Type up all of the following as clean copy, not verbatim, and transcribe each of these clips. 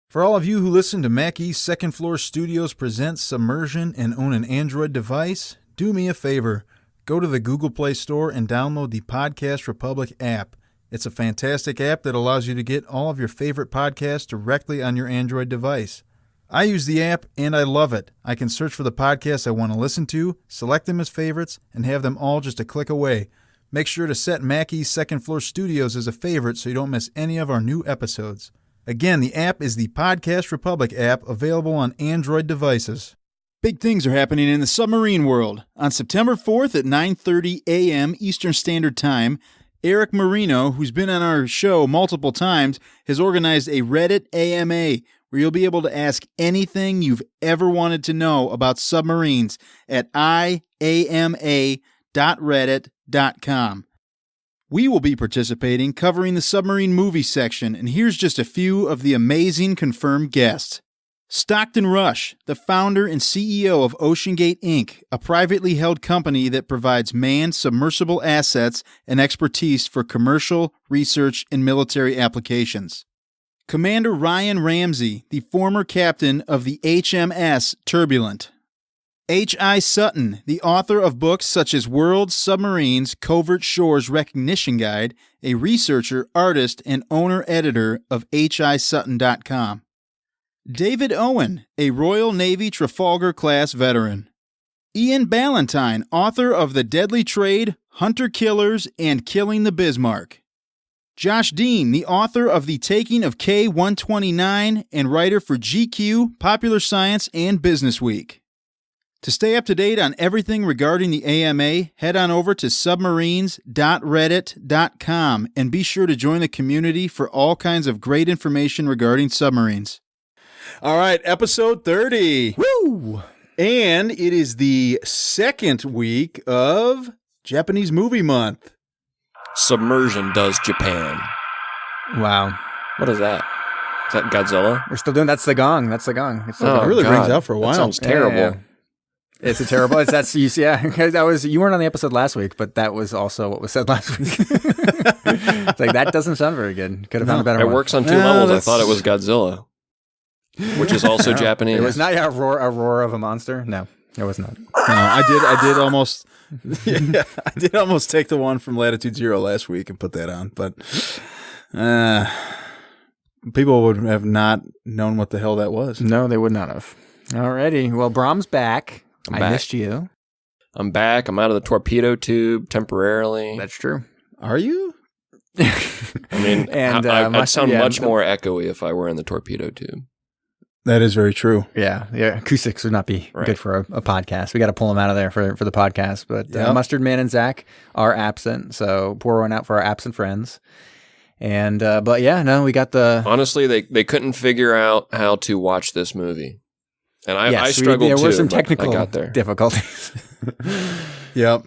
For all of you who listen to Mackey's Second Floor Studios presents Submersion and own an Android device, do me a favor. Go to the Google Play Store and download the Podcast Republic app. It's a fantastic app that allows you to get all of your favorite podcasts directly on your Android device. I use the app and I love it. I can search for the podcasts I want to listen to, select them as favorites, and have them all just a click away. Make sure to set Mackey's Second Floor Studios as a favorite so you don't miss any of our new episodes. Again, the app is the Podcast Republic app, available on Android devices. Big things are happening in the submarine world. On September 4th at 9:30 a.m. Eastern Standard Time, Eric Marino, who's been on our show multiple times, has organized a Reddit AMA where you'll be able to ask anything you've ever wanted to know about submarines at iama.reddit.com. We will be participating, covering the submarine movie section, and here's just a few of the amazing confirmed guests. Stockton Rush, the founder and CEO of OceanGate Inc., a privately held company that provides manned submersible assets and expertise for commercial, research, and military applications. Commander Ryan Ramsey, the former captain of the HMS Turbulent. H.I. Sutton, the author of books such as World Submarines Covert Shores Recognition Guide, a researcher, artist, and owner-editor of HISutton.com. David Owen, a Royal Navy Trafalgar-class veteran. Ian Ballantyne, author of The Deadly Trade, Hunter Killers, and Killing the Bismarck. Josh Dean, the author of The Taking of K-129 and writer for GQ, Popular Science, and Business Week. To stay up to date on everything regarding the AMA, head on over to submarines.reddit.com and be sure to join the community for all kinds of great information regarding submarines. All right, episode 30. Woo! And it is the second week of Japanese Movie Month. Submersion does Japan. Wow. What is that? Is that Godzilla? We're still doing that's the gong. That's the gong. It's the It really brings out for a while. That sounds terrible. Yeah. It's a terrible. That was you weren't on the episode last week, but that was also what was said last week. It's like that doesn't sound very good. Could have found a better It one. works on two levels. I thought it was Godzilla, which is also Japanese. It was not a roar of a monster. No, it was not. No, I did almost. Yeah, I did almost take the one from Latitude Zero last week and put that on, but people would have not known what the hell that was. No, they would not have. Alrighty. Well, Brom's back. I missed you. I'm back. I'm out of the torpedo tube temporarily. That's true. Are you? I mean, and I'd sound much more echoey if I were in the torpedo tube. That is very true. Yeah. Acoustics would not be good for a podcast. We got to pull them out of there for the podcast. But Mustard Man and Zach are absent, so pour one out for our absent friends. And but yeah, no, we got the. Honestly, they couldn't figure out how to watch this movie. And I struggled too. There were some technical I got there. difficulties. Yep.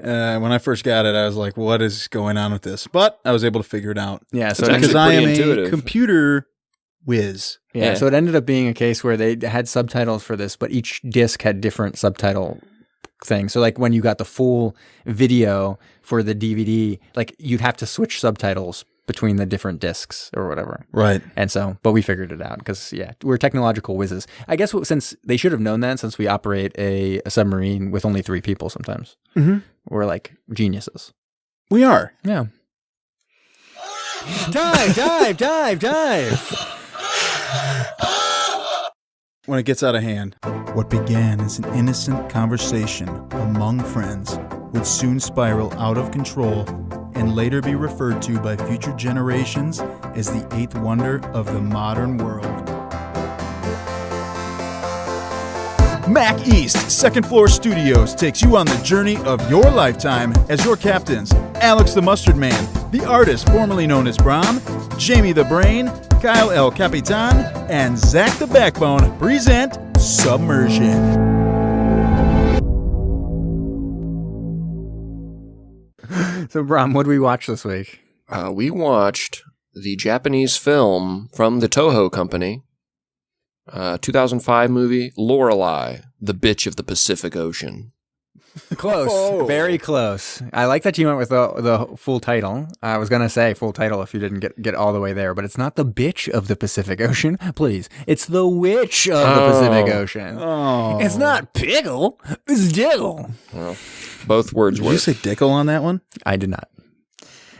When I first got it, I was like, what is going on with this? But I was able to figure it out. Yeah. So because I am intuitive. a computer whiz. Yeah. So it ended up being a case where they had subtitles for this, but each disc had different subtitle things. So like when you got the full video for the DVD, like you'd have to switch subtitles between the different discs or whatever. Right. And so, but we figured it out because, we're technological whizzes. I guess since they should have known that since we operate a submarine with only 3 people sometimes. Mm-hmm. We're like geniuses. We are. Yeah. Dive. When it gets out of hand, what began as an innocent conversation among friends would soon spiral out of control and later be referred to by future generations as the 8th wonder of the modern world. Mac East Second Floor Studios takes you on the journey of your lifetime as your captains, Alex the Mustard Man, the artist formerly known as Brom, Jamie the Brain, Kyle El Capitan, and Zach the Backbone present Submersion. So, Brom, what did we watch this week? We watched the Japanese film from the Toho Company, 2005 movie, Lorelei, the Bitch of the Pacific Ocean. Close. Oh. Very close. I like that you went with the full title. I was going to say full title if you didn't get all the way there, but it's not the bitch of the Pacific Ocean. Please. It's the witch of the Pacific Ocean. Oh. It's not pickle. It's dickle. Well, both words Did you say dickle on that one? I did not.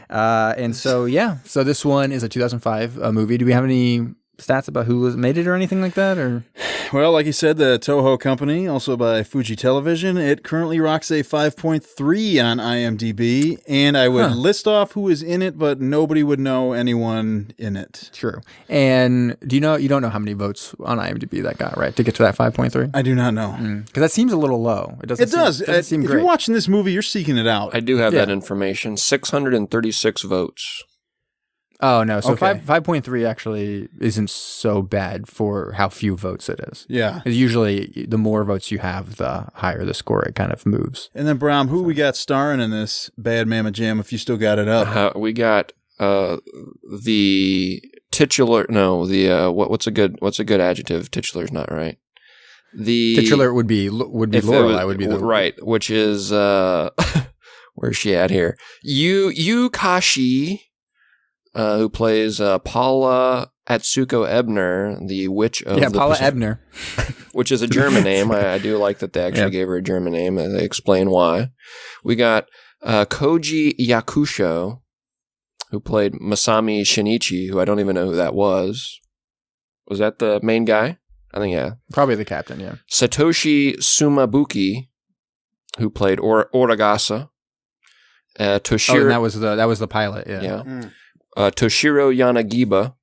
And so, so this one is a 2005 movie. Do we have any stats about who made it or anything like that? Or Well, like you said, the Toho Company, also by Fuji Television, it currently rocks a 5.3 on IMDb, and I would list off who is in it, but nobody would know anyone in it. True. And you don't know how many votes on IMDb that got, right, to get to that 5.3? I do not know. Because that seems a little low. It doesn't seem if great. you're watching this movie, you're seeking it out. I do have that information. 636 votes. Oh, no. So Okay. 5.3 actually isn't so bad for how few votes it is. Yeah. 'Cause usually, the more votes you have, the higher the score it kind of moves. And then, Brom, who we got starring in this Bad Mama Jam, if you still got it up? We got the titular. No, the what's a good adjective? Titular's not right. The Titular would be Lorelei. Would be the right, which is where's she at here? Kashii. Who plays Paula Atsuko Ebner, the witch of the Paula Pacific, Ebner, which is a German name. I do like that they actually gave her a German name, and they explain why. We got Kôji Yakusho, who played Masami Shinichi, who I don't even know who that was. Was that the main guy? I think, yeah. Probably the captain, yeah. Stoshi Tsumabuki, who played Oragasa. Toshirô. And that was the pilot, yeah. Yeah. Toshirô Yanagiba,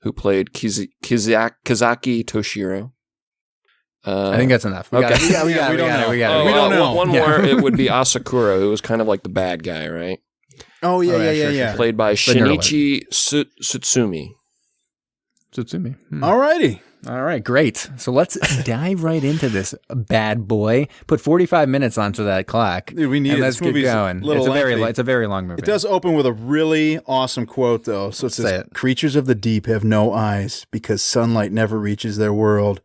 who played Kazaki Toshirô. I think that's enough. We got it. One more, it would be Asakura, who was kind of like the bad guy, right? Oh, yeah. Played by Shin'ichi Tsutsumi. Tsutsumi. Alrighty. All right, great. So let's dive right into this bad boy. Put 45 minutes onto that clock. Dude, we need and it. Let's This get going. It's a very long movie. It does open with a really awesome quote, though. So it says, "Creatures of the deep have no eyes because sunlight never reaches their world.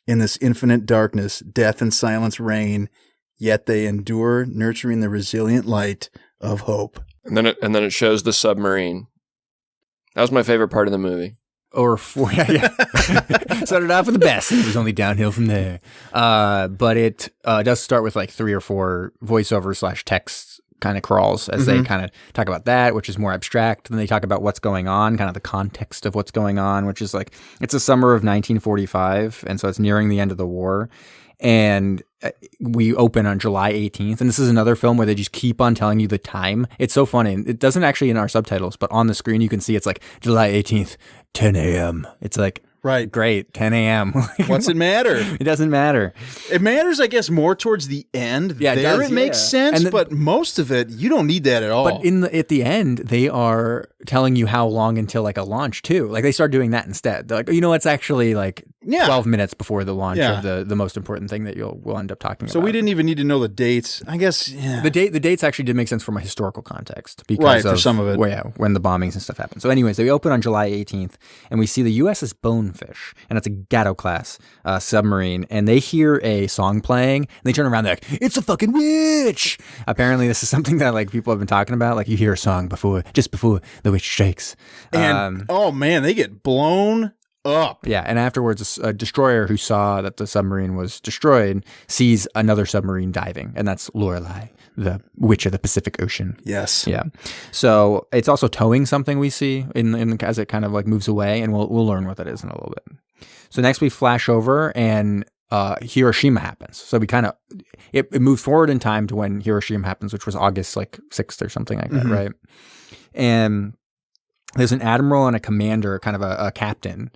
In this infinite darkness, death and silence reign, yet they endure, nurturing the resilient light of hope." And then it shows the submarine. That was my favorite part of the movie. Started off with the best. It was only downhill from there. But it does start with like 3 or 4 voiceover / text kind of crawls as they kind of talk about that, which is more abstract. Then they talk about what's going on, kind of the context of what's going on, which is like, it's the summer of 1945. And so it's nearing the end of the war. And we open on July 18th. And this is another film where they just keep on telling you the time. It's so funny. It doesn't actually in our subtitles, but on the screen you can see it's like July 18th, 10 a.m. It's like, right, great, 10 a.m. What's it matter? It doesn't matter. It matters, I guess, more towards the end. Yeah, it makes sense, but most of it, you don't need that at all. But at the end, they are telling you how long until like a launch too. Like they start doing that instead. They're like, it's actually like 12 minutes before the launch of the most important thing that we'll end up talking about. So we didn't even need to know the dates. I guess the dates actually did make sense from a historical context because for some of it, when the bombings and stuff happened. So anyways, we open on July 18th and we see the USS Bonefish, and it's a Gato class submarine, and they hear a song playing and they turn around, they're like, "It's a fucking witch." Apparently this is something that like people have been talking about, like you hear a song just before the witch strikes, and oh man, they get blown up. Yeah, and afterwards a destroyer who saw that the submarine was destroyed sees another submarine diving, and that's Lorelei, the witch of the Pacific Ocean. Yes. Yeah. So it's also towing something we see in as it kind of like moves away, and we'll learn what that is in a little bit. So next we flash over and Hiroshima happens. So we kind of it moves forward in time to when Hiroshima happens, which was August like 6th or something like that, right? And there's an admiral and a commander, kind of a captain,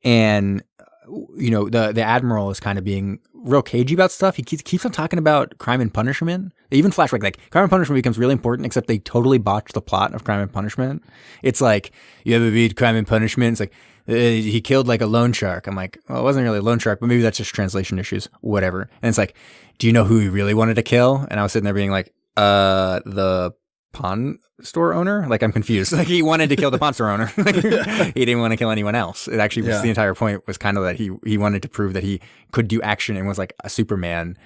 and the admiral is kind of being real cagey about stuff. He keeps on talking about Crime and Punishment. They even flashback like Crime and Punishment becomes really important, except they totally botch the plot of Crime and Punishment. It's like, you ever read Crime and Punishment? It's like he killed like a loan shark. I'm like, well, it wasn't really a loan shark, but maybe that's just translation issues, whatever. And it's like, do you know who he really wanted to kill? And I was sitting there being like, the pawn store owner. Like, I'm confused. Like, he wanted to kill the pawn store owner. Like, he didn't want to kill anyone else. It actually was the entire point was kind of that he wanted to prove that he could do action and was like a Superman,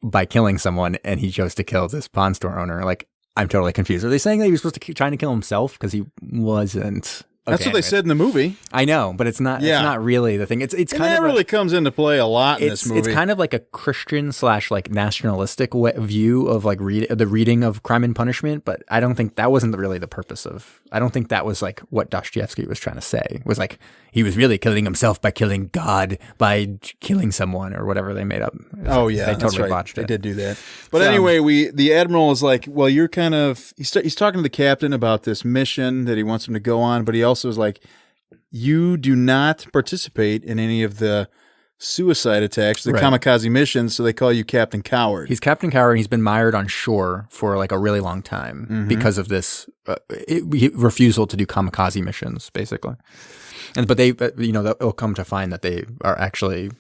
by killing someone, and he chose to kill this pawn store owner. Like, I'm totally confused. Are they saying that he was supposed to keep trying to kill himself? Because he wasn't. That's what they said in the movie. I know, but it's not. Yeah. It's not really the thing. It's kind that of really comes into play a lot in this movie. It's kind of like a Christian / like nationalistic view of like the reading of Crime and Punishment. But I don't think that wasn't really the purpose of. I don't think that was like what Dostoevsky was trying to say. It was like he was really killing himself by killing God by killing someone or whatever they made up. Oh yeah, they totally botched it. They did do that. But anyway, the admiral is like, well, you're kind of. He's talking to the captain about this mission that he wants him to go on, but he also is like, you do not participate in any of the suicide attacks, the kamikaze missions, so they call you Captain Coward. He's Captain Coward. He's been mired on shore for like a really long time because of this refusal to do kamikaze missions, basically. But they'll come to find that they are actually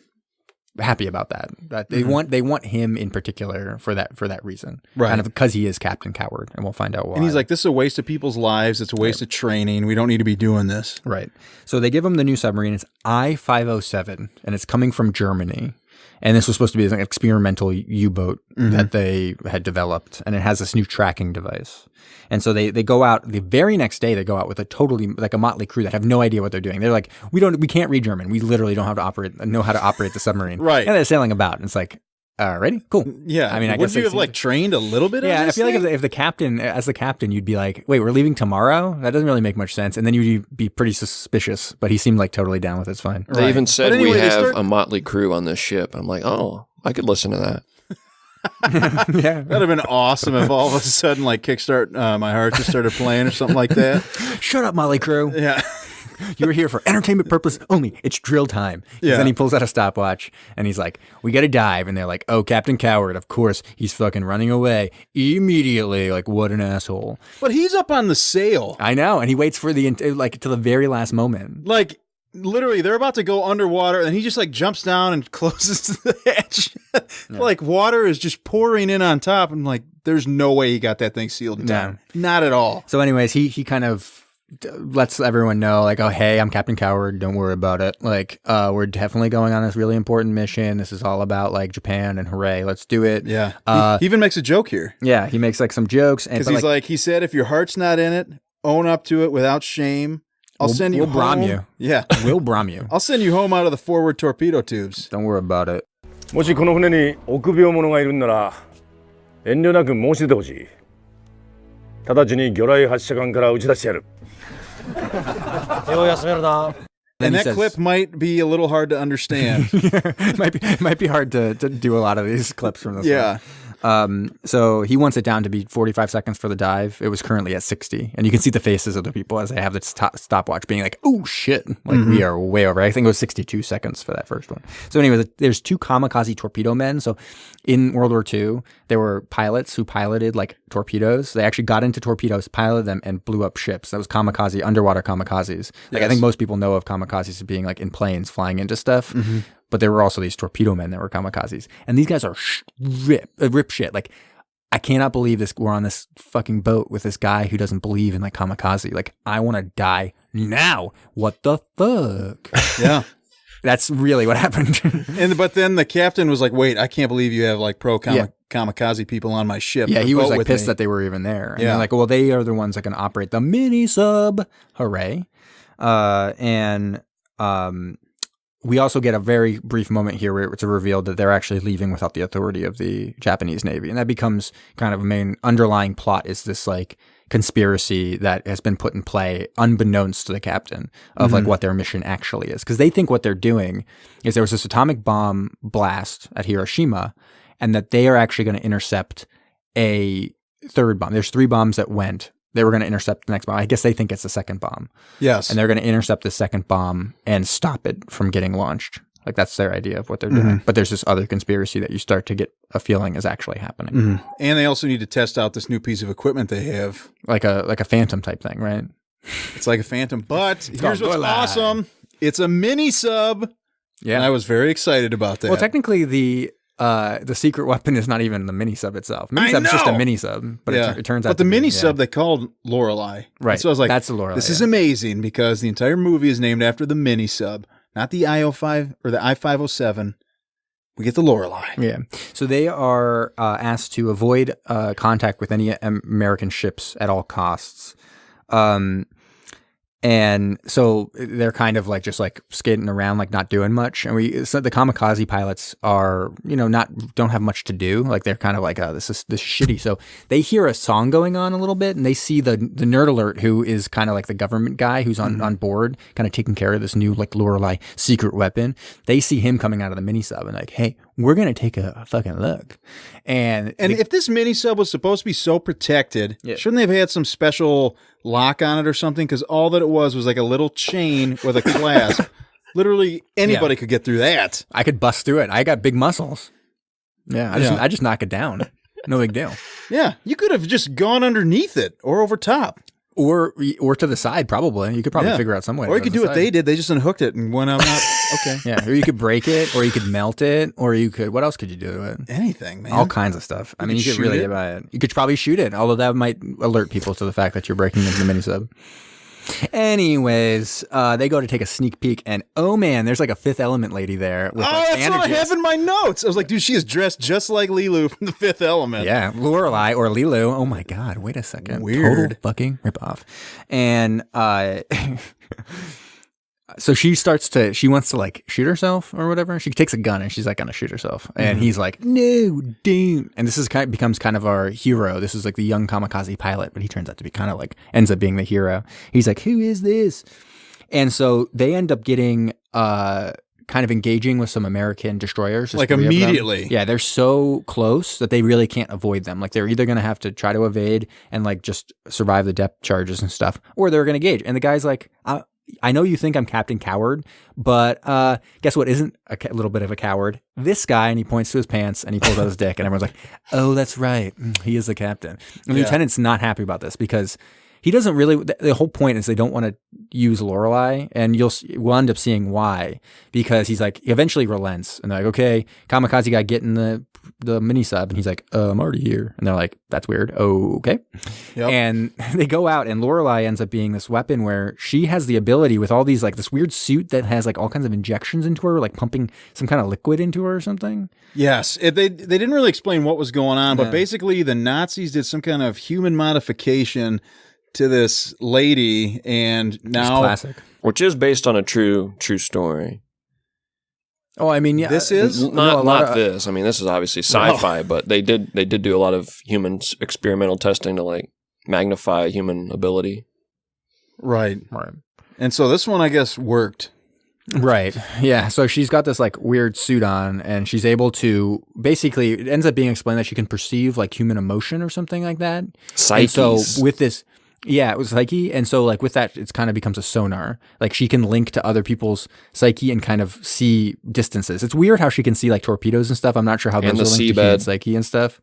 happy about that. That they want him in particular for that reason, right? Kind of because he is Captain Coward, and we'll find out why. And he's like, "This is a waste of people's lives. It's a waste of training. We don't need to be doing this." Right. So they give him the new submarine. It's I-507, and it's coming from Germany. And this was supposed to be an experimental U-boat that they had developed, and it has this new tracking device. And so they go out the very next day. They go out with a totally like a motley crew that have no idea what they're doing. They're like, we can't read German. We literally don't know how to operate the submarine. Right. And they're sailing about. And it's like, ready? Cool. Yeah. I mean, I guess you have like trained a little bit. Yeah. On this I feel thing? like if the captain, as the captain, you'd be like, wait, we're leaving tomorrow? That doesn't really make much sense. And then you'd be pretty suspicious. But he seemed like totally down with it. It's fine. They even said we have a motley crew on this ship. I'm like, oh, I could listen to that. Yeah, that'd have been awesome if all of a sudden like Kickstart My Heart just started playing or something like that. Shut up, Motley Crew. Yeah. You were here for entertainment purpose only. It's drill time. Yeah. Then he pulls out a stopwatch and he's like, we got to dive. And they're like, oh, Captain Coward. Of course, he's fucking running away immediately. Like, what an asshole. But he's up on the sail. I know. And he waits for to the very last moment. Like, literally, they're about to go underwater, and he just like jumps down and closes the hatch. Like water is just pouring in on top. I'm like, there's no way he got that thing sealed in time. Not at all. So, anyways, he kind of lets everyone know, like, oh, hey, I'm Captain Coward. Don't worry about it. Like, we're definitely going on this really important mission. This is all about like Japan, and hooray, let's do it. Yeah. He even makes a joke here. Yeah, he makes like some jokes, because he's like, he said, if your heart's not in it, own up to it without shame. We'll send you home. Brom you. Yeah. We'll Brom you. I'll send you home out of the forward torpedo tubes. Don't worry about it. もしこの船に臆病者がいるんなら遠慮なく申し出てほしい。直ちに魚雷発射管から撃ち出してやる。手を休めるな。And that clip might be a little hard to understand. It might be hard to do a lot of these clips from this. Yeah. So he wants it down to be 45 seconds for the dive. It was currently at 60. And you can see the faces of the people as they have the stopwatch being like, oh, shit. Like, we are way over. I think it was 62 seconds for that first one. So anyway, there's 2 Kamikaze Torpedo Men. So in World War II, there were pilots who piloted like torpedoes. They actually got into torpedoes, piloted them, and blew up ships. That was kamikaze, underwater kamikazes. Like, I think most people know of kamikazes as being like in planes flying into stuff. But there were also these torpedo men that were kamikazes. And these guys are rip shit. Like, I cannot believe we're on this fucking boat with this guy who doesn't believe in like kamikaze. Like, I want to die now. What the fuck? Yeah. That's really what happened. But then the captain was like, wait, I can't believe you have like kamikaze people on my ship. Yeah, he was like pissed that they were even there. And they're like, well, they are the ones that can operate the mini sub. Hooray. We also get a very brief moment here where it's revealed that they're actually leaving without the authority of the Japanese Navy. And that becomes kind of a main underlying plot, is this like conspiracy that has been put in play unbeknownst to the captain of like what their mission actually is. Because they think what they're doing is there was this atomic bomb blast at Hiroshima, and that they are actually going to intercept a third bomb. There's 3 bombs that went. They were going to intercept the next bomb. I guess they think it's the second bomb. Yes. And they're going to intercept the second bomb and stop it from getting launched. Like, that's their idea of what they're doing. But there's this other conspiracy that you start to get a feeling is actually happening. And they also need to test out this new piece of equipment they have. Like a Phantom type thing, right? It's like a Phantom. But here's what's awesome. It's a mini sub. Yeah. And I was very excited about that. Well, technically the secret weapon is not even the mini sub itself. Mini sub's just a mini sub, but it turns out. But the mini sub they called Lorelei, right? So I was like, that's the Lorelei. This is amazing because the entire movie is named after the mini sub, not the I-05 or the I-507. we get the Lorelei. Yeah. So they are asked to avoid contact with any American ships at all costs. And so they're kind of like just like skating around, like not doing much. And so the kamikaze pilots are, don't have much to do. Like they're kind of like, oh, this is shitty. So they hear a song going on a little bit, and they see the nerd alert, who is kind of like the government guy who's on board, kind of taking care of this new like Lorelei secret weapon. They see him coming out of the mini sub and like, hey, we're gonna take a fucking look. And if this mini sub was supposed to be so protected, shouldn't they have had some special lock on it or something? Because all that it was like a little chain with a clasp. Literally anybody could get through that. I could bust through it. I got big muscles. I just knock it down. No big deal. Yeah, you could have just gone underneath it or over top. Or to the side, probably. You could probably figure out some way. Or you could do what they did. They just unhooked it and went up. Okay. Yeah. Or you could break it, or you could melt it, or you could. What else could you do to it? Anything, man. All kinds of stuff. I mean, you could really get by it. You could probably shoot it, although that might alert people to the fact that you're breaking into the mini sub. Anyways, they go to take a sneak peek, and oh man, there's like a Fifth Element lady there. With that's what I have in my notes. I was like, dude, she is dressed just like Lilu from the Fifth Element. Yeah, Lorelei or Lilu. Oh my god, wait a second. Weird. Total fucking ripoff. And so she wants to like shoot herself or whatever. She takes a gun and she's like gonna shoot herself. And he's like, no, dude. And this becomes kind of our hero. This is like the young kamikaze pilot, but he turns out to be kind of like, ends up being the hero. He's like, who is this? And so they end up getting kind of engaging with some American destroyers. Like immediately. Yeah, they're so close that they really can't avoid them. Like they're either going to have to try to evade and like just survive the depth charges and stuff, or they're going to engage. And the guy's like, I know you think I'm Captain Coward, but guess what isn't a little bit of a coward? This guy, and he points to his pants and he pulls out his dick, and everyone's like, oh, that's right. He is the captain. And the lieutenant's not happy about this because he doesn't really, the whole point is they don't want to use Lorelei, and we'll end up seeing why, because he's like, he eventually relents, and they're like, okay, kamikaze guy, get in the mini sub, and he's like, I'm already here. And they're like, that's weird. Okay. Yep. And they go out, and Lorelei ends up being this weapon where she has the ability with all these, like this weird suit that has like all kinds of injections into her, like pumping some kind of liquid into her or something. Yes. They didn't really explain what was going on, but basically the Nazis did some kind of human modification to this lady, and now classic, which is based on a true story. Oh, I mean, yeah, this is not this. I mean, this is obviously sci-fi, but they did do a lot of human experimental testing to like magnify human ability. Right. And so this one, I guess, worked. Right. Yeah. So she's got this like weird suit on, and she's able to basically, it ends up being explained that she can perceive like human emotion or something like that. Psyches. And so with this. Yeah, it was psyche. And so like with that, it's kind of becomes a sonar. Like she can link to other people's psyche and kind of see distances. It's weird how she can see like torpedoes and stuff. I'm not sure how those are linked to human psyche and stuff.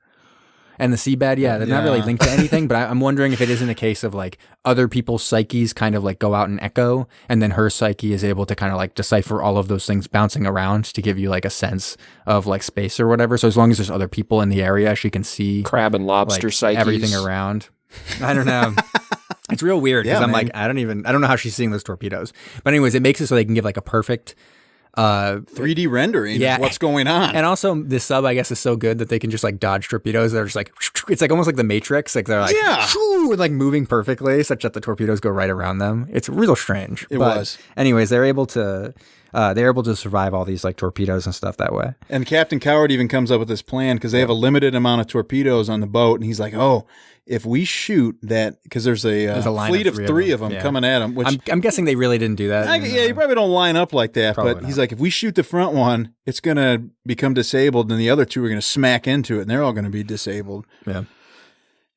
And the seabed, they're not really linked to anything, but I'm wondering if it isn't a case of like other people's psyches kind of like go out and echo, and then her psyche is able to kind of like decipher all of those things bouncing around to give you like a sense of like space or whatever. So as long as there's other people in the area, she can see crab and lobster like, psyches, everything around. I don't know. It's real weird because I'm like, I don't know how she's seeing those torpedoes. But anyways, it makes it so they can give like a perfect 3D rendering of what's going on. And also this sub, I guess, is so good that they can just like dodge torpedoes. They're just like, it's like almost like the Matrix. Like they're like, like moving perfectly such that the torpedoes go right around them. It's real strange. It was. Anyways, they're able to survive all these like torpedoes and stuff that way. And Captain Coward even comes up with this plan because they have a limited amount of torpedoes on the boat, and he's like, oh, if we shoot that, because there's a fleet of three of them coming at him. Which I'm guessing they really didn't do that. You probably don't line up like that. But he's like, if we shoot the front one, it's going to become disabled, and the other two are going to smack into it, and they're all going to be disabled. Yeah.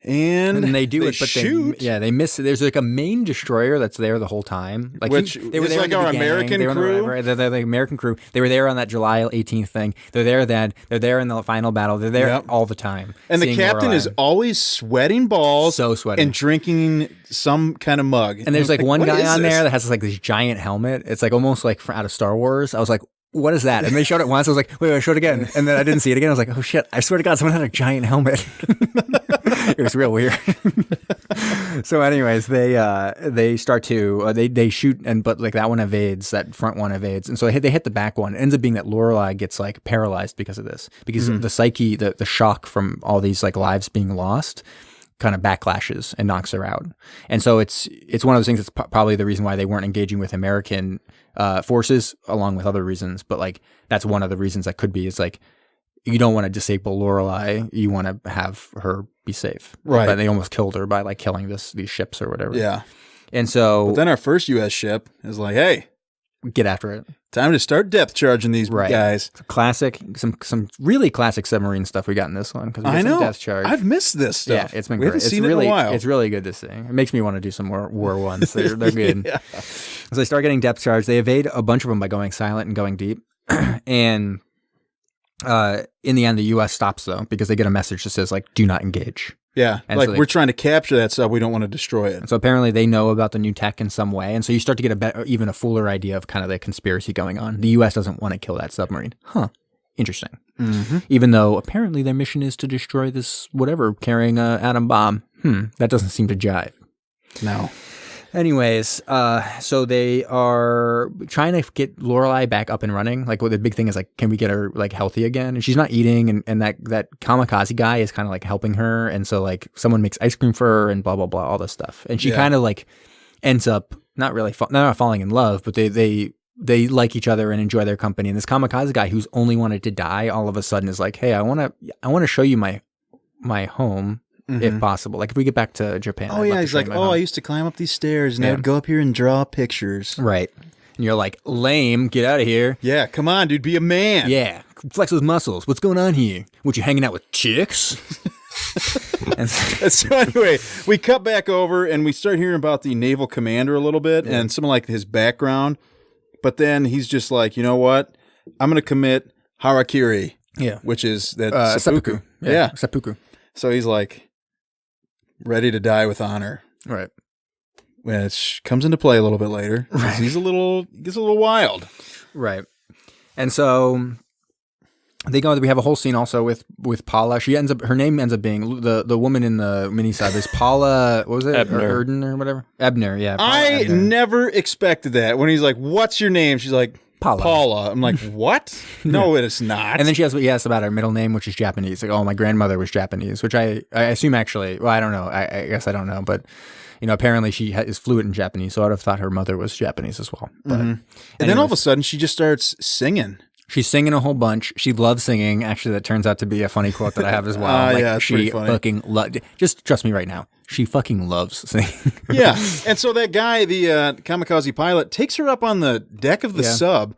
And they do it, but shoot. They miss it. There's like a main destroyer that's there the whole time. Like they were there like our American crew. They're the American crew. They were there on that July 18th thing. They're there then. They're there in the final battle. They're there all the time. And the captain is always sweating balls, so sweaty, and drinking some kind of mug. And there's like one guy on there that has like this giant helmet. It's like almost like out of Star Wars. I was like, what is that? And they showed it once. I was like, wait, show it again. And then I didn't see it again. I was like, oh shit, I swear to God, someone had a giant helmet. It was real weird. So anyways, they start to, they shoot, but like that one evades, that front one evades. And so they hit the back one. It ends up being that Lorelei gets like paralyzed because of this, because the psyche, the shock from all these like lives being lost kind of backlashes and knocks her out. And so it's one of those things that's probably the reason why they weren't engaging with American forces, along with other reasons. But like, that's one of the reasons that could be, is like, you don't want to disable Lorelei. You want to have her be safe. Right. But they almost killed her by like killing these ships or whatever. Yeah. And so. But then our first U.S. ship is like, hey, get after it. Time to start depth charging these guys. Classic, some really classic submarine stuff we got in this one. Because I know. Depth charge. I've missed this stuff. Yeah, it's been we great. Haven't seen it in a while. It's really good, this thing. It makes me want to do some more war ones. They're good. Yeah. So they start getting depth charge. They evade a bunch of them by going silent and going deep. And in the end, the U.S. stops, though, because they get a message that says, like, do not engage. Yeah, and like so we're trying to capture that stuff. We don't want to destroy it. And so apparently they know about the new tech in some way. And so you start to get even a fuller idea of kind of the conspiracy going on. The U.S. doesn't want to kill that submarine. Huh. Interesting. Mm-hmm. Even though apparently their mission is to destroy this whatever carrying an atom bomb. That doesn't seem to jive. No. Anyways, so they are trying to get Lorelei back up and running. Like, well, the big thing is like, can we get her like healthy again? And she's not eating, and that Kamikaze guy is kind of like helping her. And so like someone makes ice cream for her and blah blah blah, all this stuff. And she kind of like ends up not really not falling in love, but they like each other and enjoy their company. And this Kamikaze guy who's only wanted to die, all of a sudden is like, hey, I want to show you my home. Mm-hmm. If possible. Like if we get back to Japan. Oh, yeah. He's like, I used to climb up these stairs and I would go up here and draw pictures. Right. And you're like, lame, get out of here. Yeah, come on, dude, be a man. Yeah, flex those muscles. What's going on here? What, you hanging out with chicks? And so anyway, we cut back over and we start hearing about the naval commander a little bit and some of like his background. But then he's just like, you know what? I'm going to commit harakiri. Yeah. Which is that seppuku. Yeah. Seppuku. So he's like, ready to die with honor. Right. Which comes into play a little bit later. Right. Gets a little wild. Right. And so they go, we have a whole scene also with Paula. Her name ends up being, the woman in the mini-sub is Paula, what was it? Ebner. Erden or whatever? Ebner, yeah. I never expected that. When he's like, what's your name? She's like, Paula. I'm like, what? No, it is not. And then he asks about her middle name, which is Japanese. Like, oh, my grandmother was Japanese, which I assume actually, well, I don't know. I guess I don't know. But, you know, apparently she is fluent in Japanese, so I would have thought her mother was Japanese as well. But and then all of a sudden, she just starts singing. She's singing a whole bunch. She loves singing. Actually, that turns out to be a funny quote that I have as well. Yeah, it's pretty funny. Fucking just trust me right now. She fucking loves singing. Yeah. And so that guy, the kamikaze pilot, takes her up on the deck of the sub,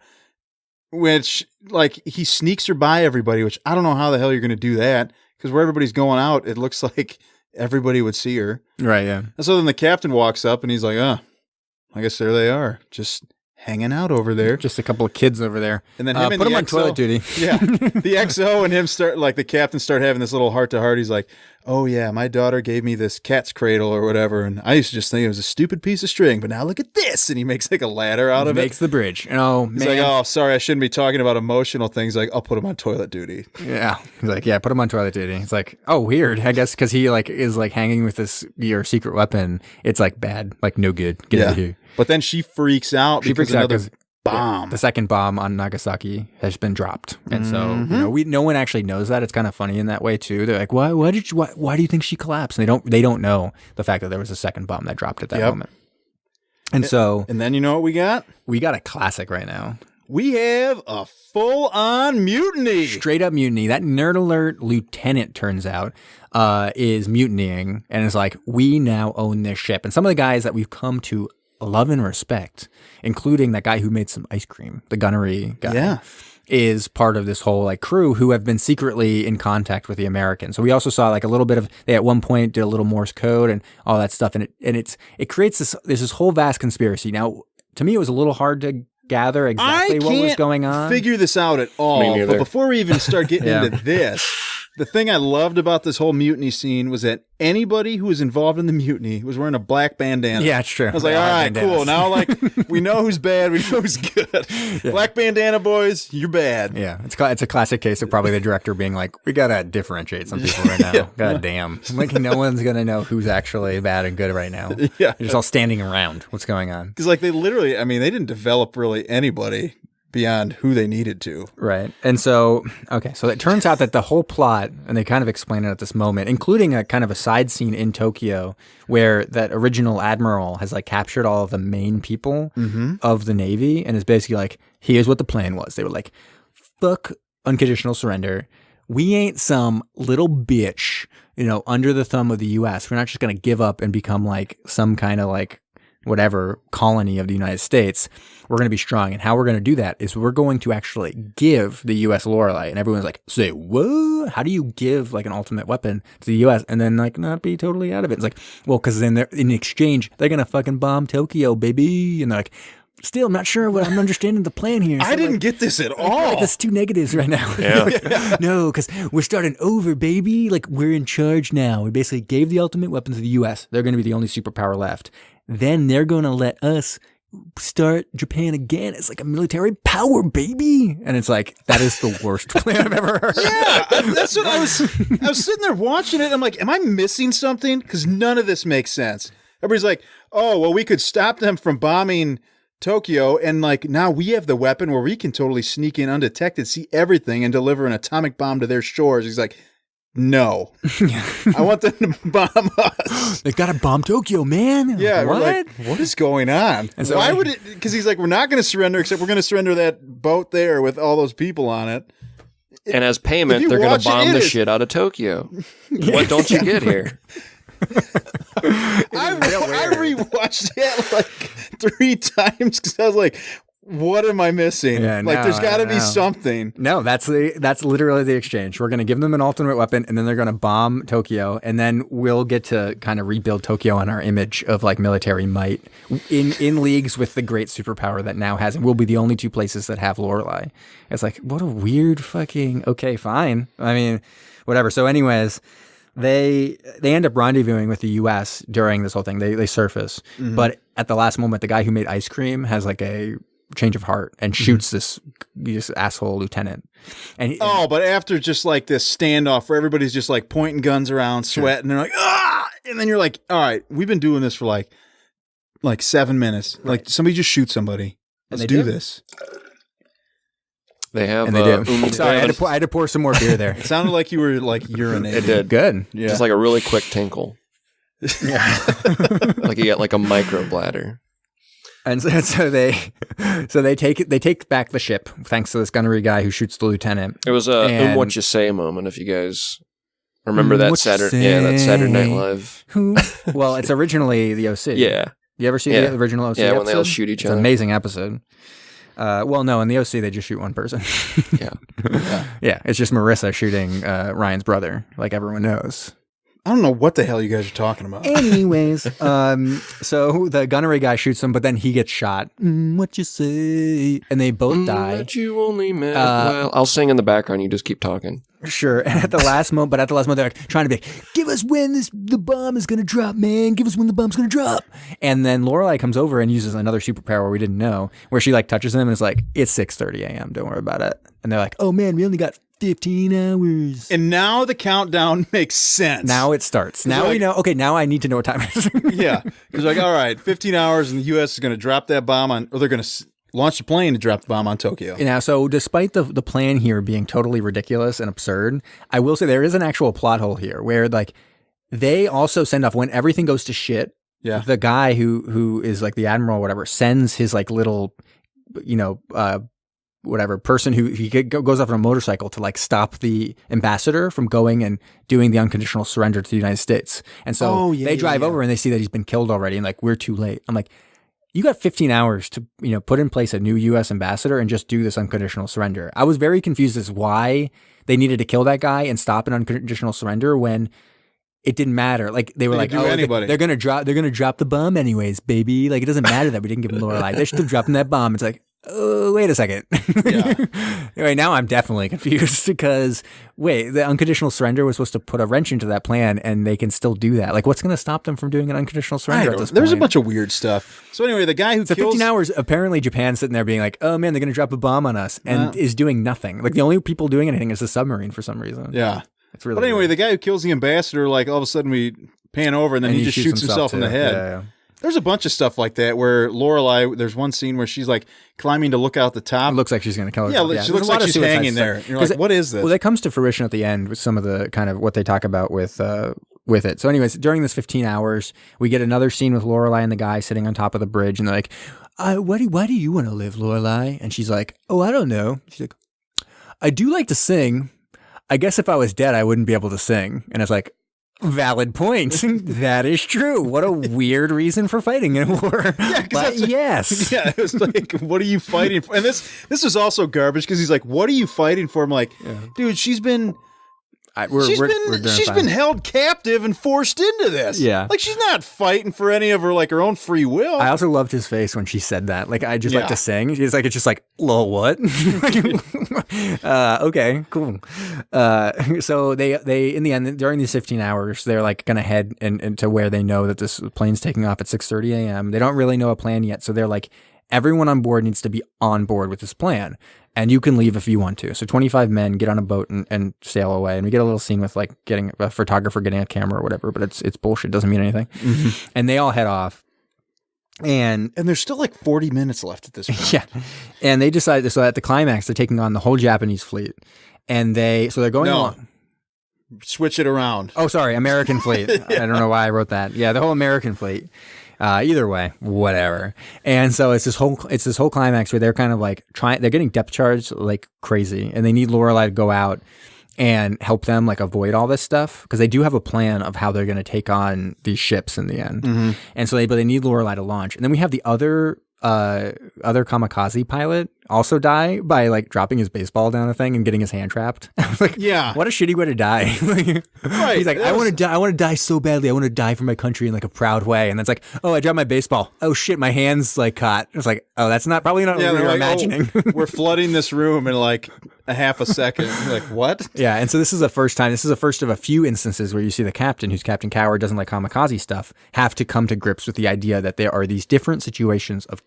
which, like, he sneaks her by everybody, which I don't know how the hell you're going to do that, because where everybody's going out, it looks like everybody would see her. Right, yeah. And so then the captain walks up, and he's like, I guess there they are, just hanging out over there. Just a couple of kids over there. And then him and put the them on XO, toilet duty. Yeah. The XO and him start, like, the captain start having this little heart-to-heart. He's like, oh, yeah, my daughter gave me this cat's cradle or whatever, and I used to just think it was a stupid piece of string, but now look at this. And he makes, like, a ladder out of it. Makes the bridge. Oh, He's man. like, oh, sorry, I shouldn't be talking about emotional things. Like, I'll put him on toilet duty. Yeah. He's like, yeah, put him on toilet duty. It's like, oh, weird. I guess because he, like, is, like, hanging with your secret weapon. It's, like, bad. Like, no good. Get out of here. But then she freaks out because another bomb. The second bomb on Nagasaki has been dropped. And so, you know, no one actually knows that. It's kind of funny in that way too. They're like, why do you think she collapsed? And they don't know the fact that there was a second bomb that dropped at that moment. And then you know what we got? We got a classic right now. We have a full-on mutiny. Straight up mutiny. That nerd alert lieutenant, turns out, is mutinying and is like, we now own this ship. And some of the guys that we've come to love and respect, including that guy who made some ice cream, the gunnery guy, is part of this whole like crew who have been secretly in contact with the Americans. So we also saw like a little bit of, they at one point did a little Morse code and all that stuff. And it creates this whole vast conspiracy. Now, to me, it was a little hard to gather exactly what was going on. Figure this out at all. But before we even start getting into this, The thing I loved about this whole mutiny scene was that anybody who was involved in the mutiny was wearing a black bandana. Yeah, it's true. I was like, all right, cool. Now, like, we know who's bad. We know who's good. Yeah. Black bandana boys, you're bad. Yeah, it's a classic case of probably the director being like, we got to differentiate some people right now. Yeah. God damn. Like, no one's going to know who's actually bad and good right now. Yeah. They're just all standing around. What's going on? Because, like, they literally, I mean, they didn't develop really anybody beyond who they needed to. Right. And so, okay, so it turns out that the whole plot, and they kind of explain it at this moment, including a kind of a side scene in Tokyo where that original admiral has like captured all of the main people of the Navy and is basically like, here's what the plan was. They were like, fuck unconditional surrender. We ain't some little bitch, under the thumb of the U.S. We're not just going to give up and become like some kind of like whatever colony of the United States. We're going to be strong. And how we're going to do that is we're going to actually give the U.S. Lorelei. And everyone's like, say, what? How do you give like an ultimate weapon to the U.S. and then like not be totally out of it? It's like, well, because then in exchange, they're going to fucking bomb Tokyo, baby. And they're like, still, I'm not sure what I'm understanding the plan here. So I didn't get this at all. Like, that's two negatives right now. Yeah. No, because we're starting over, baby. Like, we're in charge now. We basically gave the ultimate weapon to the U.S. They're going to be the only superpower left. Then they're going to let us start Japan again as like a military power, baby. And it's like, that is the worst plan I've ever heard. Yeah, that's what I was sitting there watching it. I'm like, am I missing something? Because none of this makes sense. Everybody's like, oh, well, we could stop them from bombing Tokyo. And like, now we have the weapon where we can totally sneak in undetected, see everything and deliver an atomic bomb to their shores. He's like, no, I want them to bomb us. They got to bomb Tokyo, man. Yeah. What? We're like, what is going on? And so why would it? Because he's like, we're not going to surrender, except we're going to surrender that boat there with all those people on it. And as payment, they're going to bomb the shit out of Tokyo. What don't you get here? I rewatched it like 3 times because I was like, what am I missing? Yeah, like, there's got to be something. No, that's literally the exchange. We're going to give them an ultimate weapon, and then they're going to bomb Tokyo, and then we'll get to kind of rebuild Tokyo on our image of like military might in leagues with the great superpower that now has, and we'll be the only 2 places that have Lorelei. It's like, what a weird fucking, okay, fine. I mean, whatever. So anyways, they end up rendezvousing with the U.S. during this whole thing. They surface, but at the last moment, the guy who made ice cream has like a change of heart and shoots this asshole lieutenant. But after just like this standoff where everybody's just like pointing guns around, sweating, they're like, ah! And then you're like, all right, we've been doing this for like 7 minutes. Right. Like, somebody just shoot somebody. Let's do this. They have. And they do. Sorry, I had to pour some more beer there. It sounded like you were like urinating. It did. Good. Yeah. Just like a really quick tinkle. Yeah. Like you get like a micro bladder. And so they take back the ship thanks to this gunnery guy who shoots the lieutenant. It was a what you say moment, if you guys remember that Saturday Night Live. Well, it's originally the OC. Yeah. You ever see the original OC episode? Yeah, when they all shoot each other. It's an amazing episode. Well, no, in the OC they just shoot one person. Yeah, it's just Marissa shooting Ryan's brother, like everyone knows. I don't know what the hell you guys are talking about. Anyways, so the gunnery guy shoots him, but then he gets shot. What you say? And they both die. But you only met. Well, I'll sing in the background. You just keep talking. Sure. And at the last moment, they're like trying to be, give us when the bomb is going to drop, man. Give us when the bomb's going to drop. And then Lorelei comes over and uses another superpower we didn't know, where she like touches him and is like, it's 6:30 a.m. Don't worry about it. And they're like, oh man, we only got 15 hours. And now the countdown makes sense. Now it starts. Now we know. Okay, now I need to know what time it is. Yeah. It's like, all right, 15 hours and the U.S. is going to drop that bomb on, or they're going to launch a plane to drop the bomb on Tokyo. Now, so despite the plan here being totally ridiculous and absurd, I will say there is an actual plot hole here where like they also send off when everything goes to shit. Yeah. The guy who is like the admiral or whatever sends his like little, whatever person who he goes off on a motorcycle to like stop the ambassador from going and doing the unconditional surrender to the United States. And so they drive over and they see that he's been killed already and like, we're too late. I'm like, you got 15 hours to, put in place a new U.S. ambassador and just do this unconditional surrender. I was very confused as why they needed to kill that guy and stop an unconditional surrender when it didn't matter. Like they were like, they're gonna drop the bomb anyways, baby. Like it doesn't matter that we didn't give him Lorelei. They should have dropped him that bomb. It's like, wait a second. Anyway, now I'm definitely confused because the unconditional surrender was supposed to put a wrench into that plan, and they can still do that. Like, what's going to stop them from doing an unconditional surrender at this There's a point? bunch of weird stuff. So anyway, the guy who kills... 15 hours, apparently Japan's sitting there being like, oh man, they're going to drop a bomb on us, and is doing nothing. Like, the only people doing anything is the submarine for some reason. Yeah. It's really But anyway, weird. the guy who kills the ambassador, like, all of a sudden we pan over, and then he just shoots himself in the head. Yeah. There's a bunch of stuff like that where Lorelei, there's one scene where she's like climbing to look out the top. It looks like she's going to kill Yeah, herself. she looks like she's hanging there. You're like, what is this? Well, that comes to fruition at the end with some of the kind of what they talk about with it. So anyways, during this 15 hours, we get another scene with Lorelei and the guy sitting on top of the bridge, and they're like, why do you want to live, Lorelei? And she's like, oh, I don't know. She's like, I do like to sing. I guess if I was dead, I wouldn't be able to sing. And it's like, valid point. That is true. What a weird reason for fighting in a war. Yeah, but yes. Yeah, it was like, what are you fighting for? And this was also garbage because he's like, what are you fighting for? I'm like, dude, she's been held captive and forced into this. Yeah. Like, she's not fighting for any of her own free will. I also loved his face when she said that. Like, I just like to sing. It's just like, lol, what? Okay, cool. So they in the end, during these 15 hours, they're like going to head into where they know that this plane's taking off at 6:30 a.m. They don't really know a plan yet. So they're like, everyone on board needs to be on board with this plan. And you can leave if you want to. So 25 men get on a boat and sail away. And we get a little scene with like getting a photographer getting a camera or whatever, but it's bullshit. Doesn't mean anything. Mm-hmm. And they all head off. And there's still like 40 minutes left at this point. Yeah. And they decide, so at the climax, they're taking on the whole Japanese fleet. And they're going along. Switch it around. Oh, sorry. American fleet. I don't know why I wrote that. Yeah. The whole American fleet. Either way, whatever. And so it's this whole climax where they're kind of like they're getting depth charged like crazy, and they need Lorelei to go out and help them like avoid all this stuff because they do have a plan of how they're going to take on these ships in the end. Mm-hmm. And so they need Lorelei to launch. And then we have the other kamikaze pilot also die by like dropping his baseball down a thing and getting his hand trapped. I was like, yeah, what a shitty way to die. Right. He's like, I want to die so badly. I want to die for my country in like a proud way. And it's like, oh, I dropped my baseball. Oh shit, my hand's like caught. It's like, oh, that's probably not what we were imagining. Oh, we're flooding this room in like a half a second. You're like, what? Yeah. And so this is the first time. This is the first of a few instances where you see the captain, who's Captain Coward, doesn't like kamikaze stuff, have to come to grips with the idea that there are these different situations of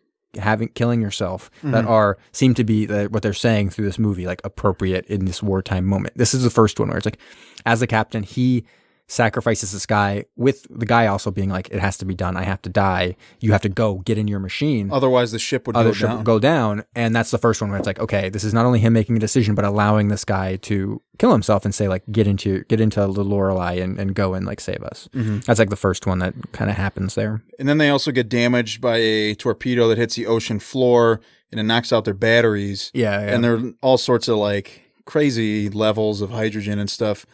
killing yourself that seem to be what they're saying through this movie, like appropriate in this wartime moment. This is the first one where it's like, as the captain, he sacrifices this guy, with the guy also being like, it has to be done. I have to die. You have to go get in your machine. Otherwise the ship would go down. And that's the first one where it's like, okay, this is not only him making a decision, but allowing this guy to kill himself and say like, get into the Lorelei and go and like save us. Mm-hmm. That's like the first one that kind of happens there. And then they also get damaged by a torpedo that hits the ocean floor and it knocks out their batteries. Yeah. And there are all sorts of like crazy levels of hydrogen and stuff.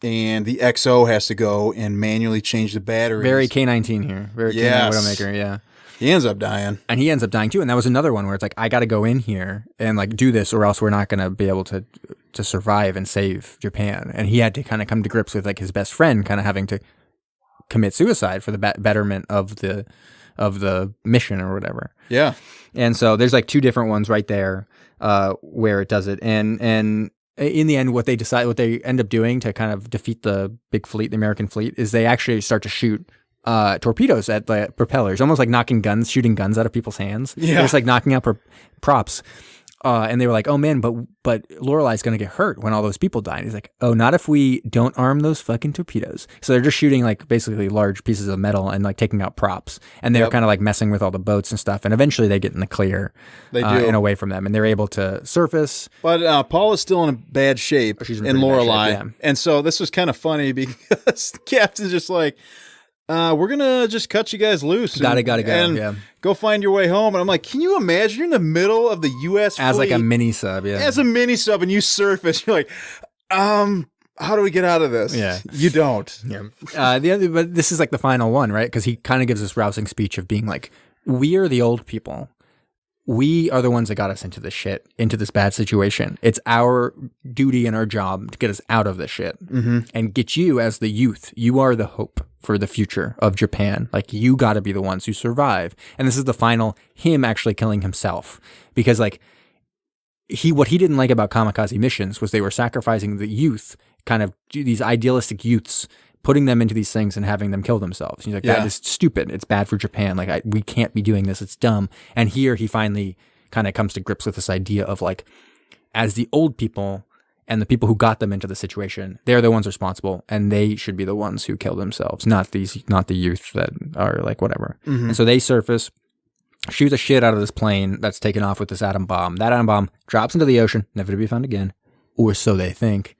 And the XO has to go and manually change the batteries. Very K-19 here. Very K-9 Widowmaker, yeah. He ends up dying. And he ends up dying too. And that was another one where it's like, I got to go in here and like do this or else we're not going to be able to survive and save Japan. And he had to kind of come to grips with like his best friend kind of having to commit suicide for the betterment of the mission or whatever. Yeah. And so there's like two different ones right there where it does it. And in the end, what they end up doing to kind of defeat the big fleet, the American fleet, is they actually start to shoot torpedoes at the propellers, almost like shooting guns out of people's hands. Yeah. They're just like knocking out props. And they were like, oh man, but Lorelei's going to get hurt when all those people die. And he's like, oh, not if we don't arm those fucking torpedoes. So they're just shooting like basically large pieces of metal and like taking out props. And they're kind of like messing with all the boats and stuff. And eventually they get in the clear and away from them. And they're able to surface. But Paul is still in a bad shape in Lorelei. Yeah. And so this was kind of funny because the captain's just like, we're going to just cut you guys loose. Gotta go. And yeah. Go find your way home. And I'm like, can you imagine you're in the middle of the U.S. as fleet, like a mini sub, yeah. As a mini sub, and you surface. You're like, how do we get out of this? Yeah. You don't. Yeah. But this is like the final one, right? Because he kind of gives this rousing speech of being like, we are the old people. we are the ones that got us into this shit, into this bad situation. It's our duty and our job to get us out of this shit and get you as the youth. You are the hope for the future of Japan. Like, you got to be the ones who survive. And this is the final, him actually killing himself. Because, like, what he didn't like about kamikaze missions was they were sacrificing the youth, kind of these idealistic youths, putting them into these things and having them kill themselves. He's like, that is stupid. It's bad for Japan. Like, we can't be doing this. It's dumb. And here he finally kind of comes to grips with this idea of, like, as the old people and the people who got them into the situation, they're the ones responsible, and they should be the ones who kill themselves, not the youth that are like whatever. And so they surface, shoot the shit out of this plane that's taken off with this atom bomb. That atom bomb drops into the ocean, never to be found again, or so they think.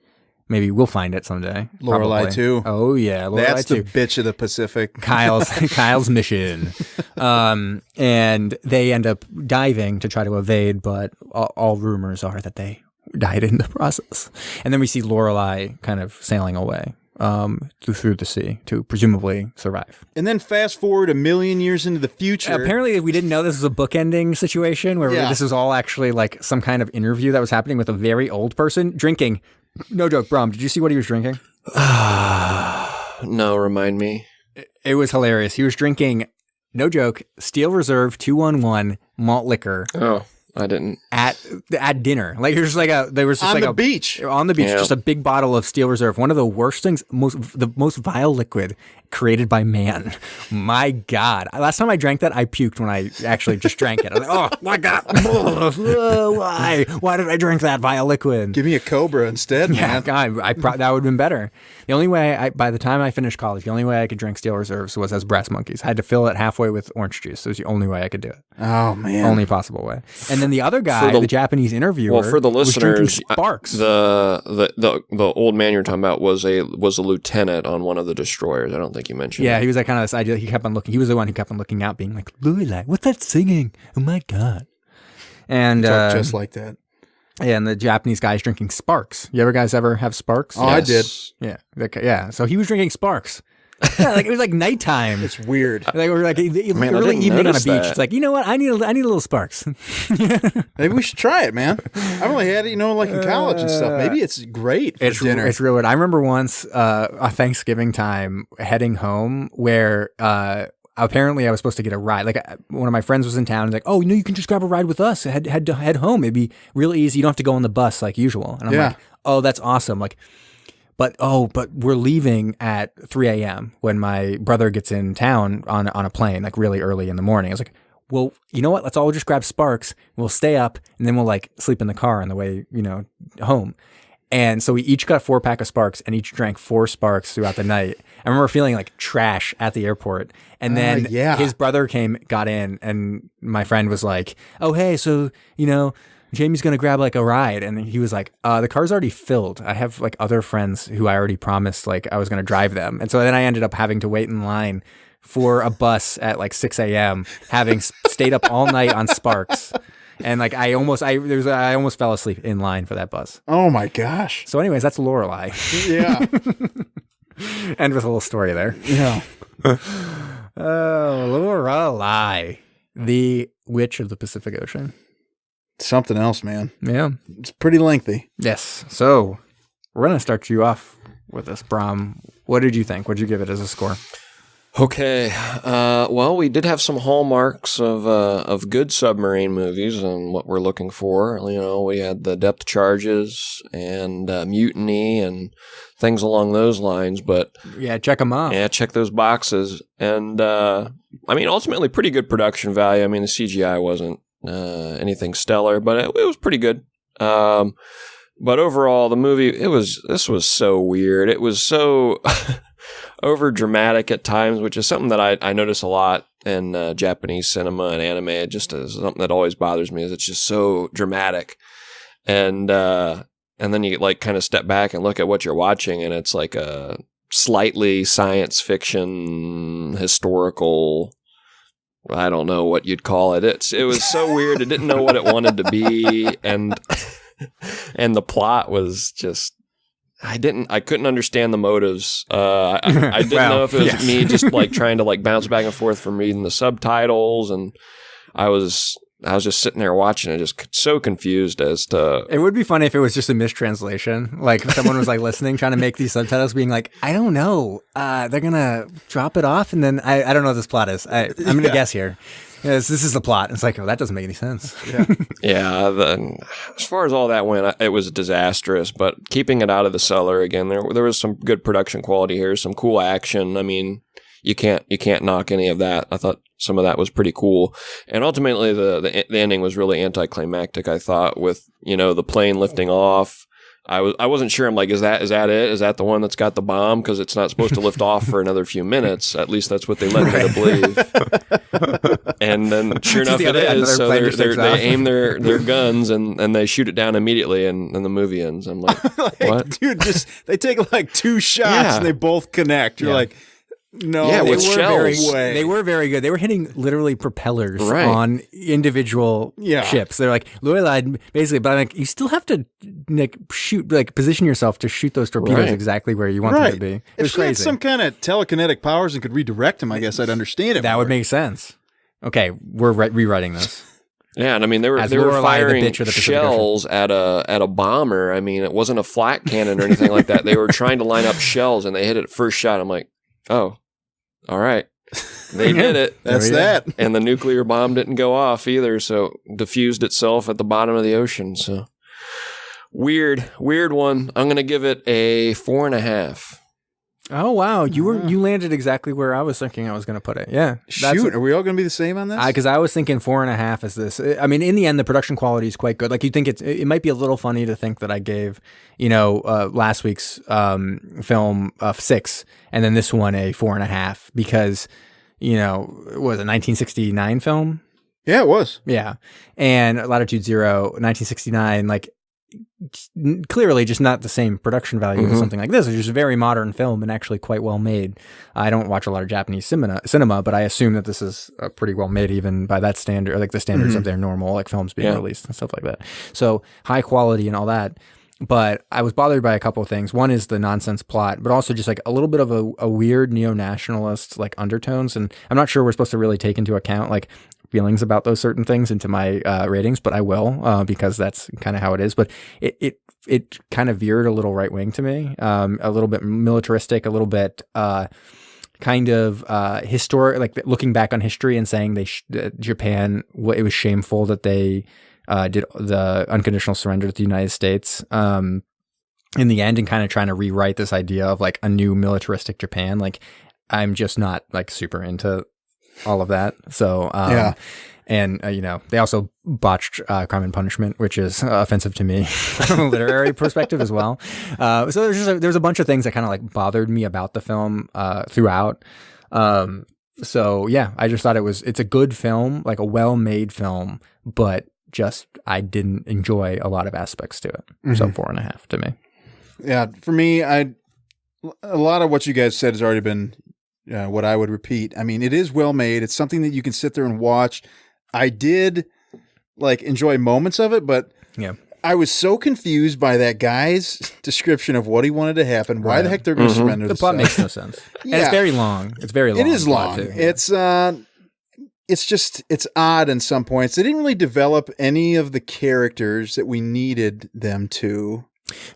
Maybe we'll find it someday. Lorelei too. Oh yeah, Lorelei that's too. the bitch of the Pacific. Kyle's mission, and they end up diving to try to evade, but all rumors are that they died in the process. And then we see Lorelei kind of sailing away through the sea to presumably survive. And then fast forward 1,000,000 years into the future. Apparently, we didn't know this was a bookending situation where this was all actually like some kind of interview that was happening with a very old person drinking. No joke, Brom, did you see what he was drinking? No, remind me. It was hilarious. He was drinking, no joke, Steel Reserve 211 malt liquor. Oh, I didn't. At dinner. Like, there's like there was just on like the beach. On the beach, just a big bottle of Steel Reserve. One of the worst things, the most vile liquid created by man. My God. Last time I drank that, I puked when I actually just drank it. I was like, oh my God. Why? Why did I drink that vile liquid? Give me a Cobra instead, man. Yeah, God, that would have been better. The only way, by the time I finished college, the only way I could drink Steel Reserves was as Brass Monkeys. I had to fill it halfway with orange juice. It was the only way I could do it. Oh, man. Only possible way. And then the other guy, the Japanese interviewer, well, for the listeners, was drinking Sparks. The old man you're talking about was a lieutenant on one of the destroyers. I don't think you mentioned. Yeah, he was that kind of this idea. He kept on looking. He was the one who kept on looking out, being like, "Lorelei, what's that singing? Oh my God!" And just like that. Yeah, and the Japanese guy's drinking Sparks. You guys ever have Sparks? Oh, yes. I did. Yeah, yeah. So he was drinking Sparks. Yeah, like it was like nighttime. It's weird. Like we're like early evening on a beach. That. It's like, you know what? I need a little Sparks. Maybe we should try it, man. I've only had it, like in college and stuff. Maybe it's great for dinner. It's real weird. I remember once a Thanksgiving time heading home where apparently I was supposed to get a ride. Like one of my friends was in town. And like, oh, you can just grab a ride with us. Head home. It'd be real easy. You don't have to go on the bus like usual. And I'm like, oh, that's awesome. Like. But we're leaving at 3 a.m. when my brother gets in town on a plane, like really early in the morning. I was like, well, you know what? Let's all just grab Sparks. We'll stay up and then we'll like sleep in the car on the way, home. And so we each got 4-pack of Sparks and each drank 4 Sparks throughout the night. I remember feeling like trash at the airport. And then his brother got in and my friend was like, oh, hey, so, Jamie's going to grab like a ride. And he was like, the car's already filled. I have like other friends who I already promised like I was going to drive them. And so then I ended up having to wait in line for a bus at like 6 a.m. having stayed up all night on Sparks. And like I almost fell asleep in line for that bus. Oh my gosh. So anyways, that's Lorelei. Yeah. End with a little story there. Yeah. Oh, Lorelei, the witch of the Pacific Ocean. Something else, man. Yeah. It's pretty lengthy. Yes. So we're going to start you off with this, Brom. What did you think? What did you give it as a score? Okay. Well, we did have some hallmarks of good submarine movies and what we're looking for. We had the depth charges and mutiny and things along those lines. But yeah, check them off. Yeah, check those boxes. And ultimately, pretty good production value. The CGI wasn't anything stellar, but it was pretty good. But overall, the movie, this was so weird. It was so over dramatic at times, which is something that I notice a lot in Japanese cinema and anime. It just is something that always bothers me, is it's just so dramatic. And then you like kind of step back and look at what you're watching, and it's like a slightly science fiction, historical, I don't know what you'd call it. It was so weird. It didn't know what it wanted to be, and the plot was just, I couldn't understand the motives. I didn't know if it was me just like trying to like bounce back and forth from reading the subtitles, and I was I was just sitting there watching it, just so confused as to. It would be funny if it was just a mistranslation. Like someone was like listening, trying to make these subtitles, being like, I don't know. They're going to drop it off. And then I don't know what this plot is. I'm going to guess here. Yes, this is the plot. It's like, oh, that doesn't make any sense. Yeah. As far as all that went, it was disastrous. But keeping it out of the cellar again, there was some good production quality here, some cool action. I mean, you can't knock any of that. I thought some of that was pretty cool. And ultimately, the ending was really anticlimactic. I thought with the plane lifting off. I wasn't sure. I'm like, is that it? Is that the one that's got the bomb? Because it's not supposed to lift off for another few minutes. At least that's what they led me to believe. And then, sure enough, it is. So they aim their guns and they shoot it down immediately, and the movie ends. I'm like, what, dude? They take like 2 shots and they both connect. You're like. No, they were shells. They were very good. They were hitting literally propellers on individual ships. They're like Lorelei, basically, but I'm like, you still have to shoot, position yourself to shoot those torpedoes exactly where you want them to be. If she had some kind of telekinetic powers and could redirect them, I guess I'd understand it. That would make sense. Okay, we're rewriting this. Yeah, and I mean they were firing shells at a bomber. I mean, it wasn't a flak cannon or anything like that. They were trying to line up shells, and they hit it first shot. I'm like, oh. All right. They did it. That's that. And the nuclear bomb didn't go off either, so diffused itself at the bottom of the ocean. So weird one. I'm going to give it a 4.5. Oh, wow. You landed exactly where I was thinking I was going to put it. Yeah. Shoot, are we all going to be the same on this? Because I was thinking 4.5 is this. I mean, in the end, the production quality is quite good. Like, you think it might be a little funny to think that I gave, last week's film 6, and then this one a 4.5 because, it was a 1969 film. Yeah, it was. Yeah. And Latitude Zero, 1969, like, clearly just not the same production value as something like this, which is a very modern film and actually quite well made. I don't watch a lot of Japanese cinema, but I assume that this is pretty well made even by that standard, or like the standards of their normal films being released and stuff like that. So high quality and all that. But I was bothered by a couple of things. One is the nonsense plot, but also just like a little bit of a weird neo-nationalist like undertones. And I'm not sure we're supposed to really take into account like feelings about those certain things into my ratings, but I will because that's kind of how it is. But it kind of veered a little right wing to me, a little bit militaristic, a little bit kind of historic, like looking back on history and saying Japan, it was shameful that they did the unconditional surrender to the United States in the end, and kind of trying to rewrite this idea of like a new militaristic Japan. Like I'm just not like super into all of that. So, and they also botched Crime and Punishment, which is offensive to me from a literary perspective as well. So there's a bunch of things that kind of like bothered me about the film throughout. So yeah, I just thought it's a good film, like a well-made film, but just I didn't enjoy a lot of aspects to it. So 4.5 to me. Yeah, for me, a lot of what you guys said has already been what I would repeat. I mean, it is well made. It's something that you can sit there and watch. I did like enjoy moments of it, but I was so confused by that guy's description of what he wanted to happen. Why the heck they're going to surrender? The plot makes no sense. And it's very long. It's very long. It is long. It's odd in some points. They didn't really develop any of the characters that we needed them to.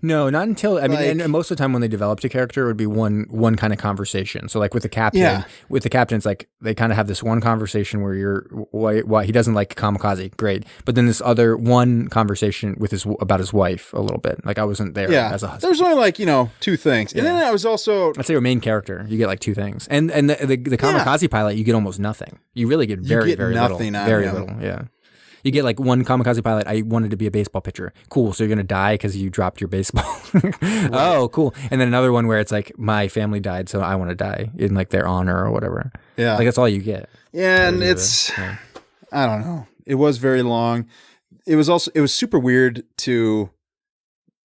No, not until and most of the time when they developed a character, it would be one kind of conversation. So like with the captain, it's like they kind of have this one conversation where why he doesn't like Kamikaze, great, but then this other one conversation with about his wife a little bit. Like I wasn't there as a husband. There was only like 2 things, and then I was also I'd say your main character, you get like 2 things, and the Kamikaze pilot, you get almost nothing. You really get very nothing little, very little. Yeah. You get like one Kamikaze pilot. I wanted to be a baseball pitcher. Cool. So you're going to die because you dropped your baseball. Oh, cool. And then another one where it's like, my family died, so I want to die in like their honor or whatever. Yeah. Like that's all you get. Yeah. And I don't know. It was very long. It was super weird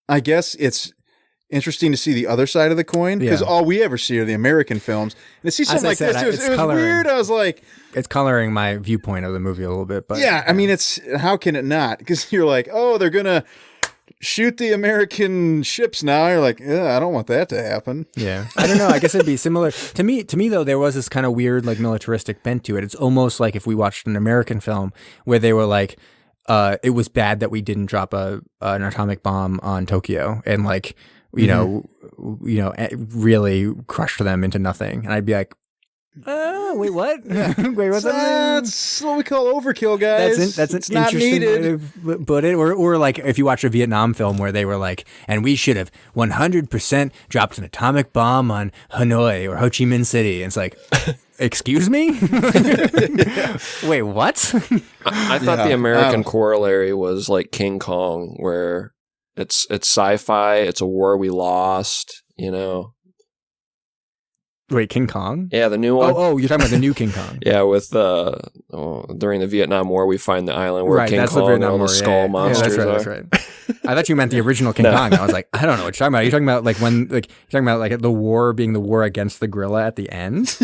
I guess it's interesting to see the other side of the coin because all we ever see are the American films. And to see something like this, it was weird. I was like, it's coloring my viewpoint of the movie a little bit, but I mean, how can it not? Because you're like, oh, they're gonna shoot the American ships now. You're like, I don't want that to happen. Yeah. I don't know. I guess it'd be similar. To me, though, there was this kind of weird, like, militaristic bent to it. It's almost like if we watched an American film where they were like, it was bad that we didn't drop an atomic bomb on Tokyo and, like, you know, really crushed them into nothing. And I'd be like, wait, what? Wait, what's that? That's what we call overkill, guys. That's it's an not interesting needed. way to put it. Or like if you watch a Vietnam film where they were like, and we should have 100% dropped an atomic bomb on Hanoi or Ho Chi Minh City. And it's like, excuse me? Wait, what? I thought the American corollary was like King Kong, where it's sci-fi, it's a war we lost, you know. Wait, King Kong? Yeah, the new one. Oh, you're talking about the new King Kong. Yeah, with during the Vietnam War, we find the island where King that's Kong the and Vietnam all War, the skull monsters are. That's right. I thought you meant the original King Kong. I was like, I don't know what you're talking about. Are you talking about like when, like, you're talking about like the war being the war against the gorilla at the end?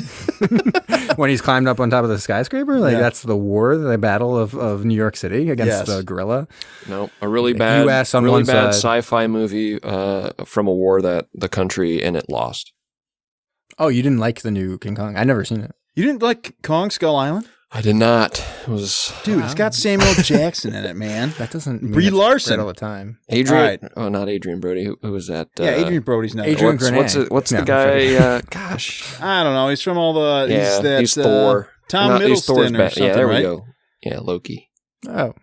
When he's climbed up on top of the skyscraper? Like that's the war, the battle of New York City against the gorilla? No, a really bad, US on really one bad side. sci-fi movie from a war that the country in it lost. Oh, you didn't like the new King Kong? I've never seen it. You didn't like Kong Skull Island? I did not. It was Dude, it's got Samuel Jackson in it, man. That doesn't mean Brie it's Larson great all the time. Adrian. Right. Oh, not Adrian Brody. Who was that? Adrian Brody's not. Adrian What's Grenade. what's No, the guy? Gosh. I don't know. He's from all the. He's Thor. Tom He's Thor's Middleston or bad. something, Yeah, there right? we go. Yeah, Loki. Oh,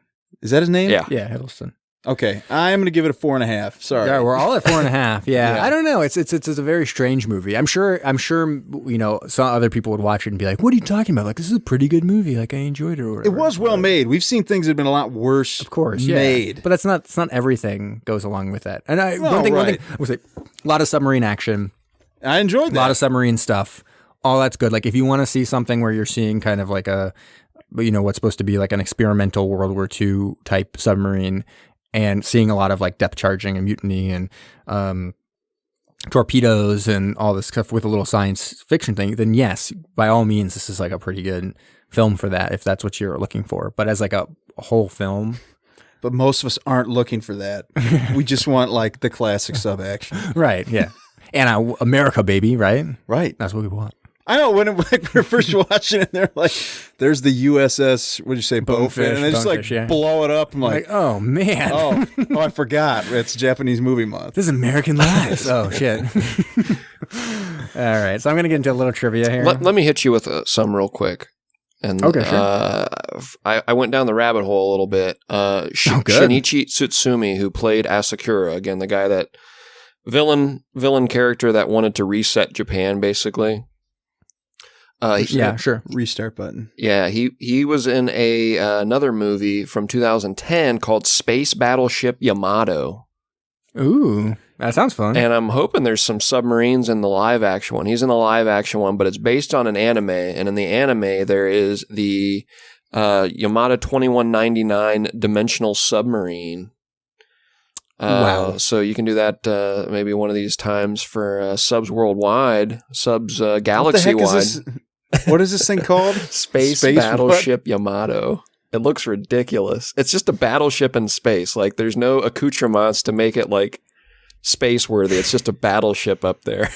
Is that his name? Yeah. yeah, Hiddleston. Okay, I'm going to give it a 4.5. Sorry. Yeah, we're all at 4.5. Yeah. Yeah. I don't know. It's a very strange movie. I'm sure. You know, some other people would watch it and be like, "What are you talking about? Like, this is a pretty good movie. Like, I enjoyed it." Or It whatever. was well made. We've seen things that have been a lot worse. Of course, made. but it's not everything goes along with that. And one thing I was like, a lot of submarine action, I enjoyed a that. lot of submarine stuff. All that's good. Like if you want to see something where you're seeing kind of like what's supposed to be like an experimental World War II type submarine, and seeing a lot of like depth charging and mutiny and torpedoes and all this stuff with a little science fiction thing, then yes, by all means, this is like a pretty good film for that if that's what you're looking for. But as like a whole film. But most of us aren't looking for that. We just want like the classic sub action. Right, yeah. And America, baby, right? Right. That's what we want. I know when we were first watching it, they're like, there's the USS, what did you say, Bowfin? And they just like blow it up. I'm like, oh, man. oh, I forgot. It's Japanese movie month. This is American Lives. Oh, shit. All right. So I'm going to get into a little trivia here. Let me hit you with some real quick. And okay, sure. I went down the rabbit hole a little bit. Shin'ichi Tsutsumi, who played Asakura, again, the guy that villain character that wanted to reset Japan, basically. Sure. Restart button. Yeah, he was in another movie from 2010 called Space Battleship Yamato. Ooh, that sounds fun. And I'm hoping there's some submarines in the live action one. He's in the live action one, but it's based on an anime. And in the anime, there is the Yamato 2199 dimensional submarine. Wow. So you can do that maybe one of these times for Subs Worldwide, Subs Galaxy-wide. What is this thing called? Space Battleship Yamato. It looks ridiculous. It's just a battleship in space. Like, there's no accoutrements to make it, like, space-worthy. It's just a battleship up there.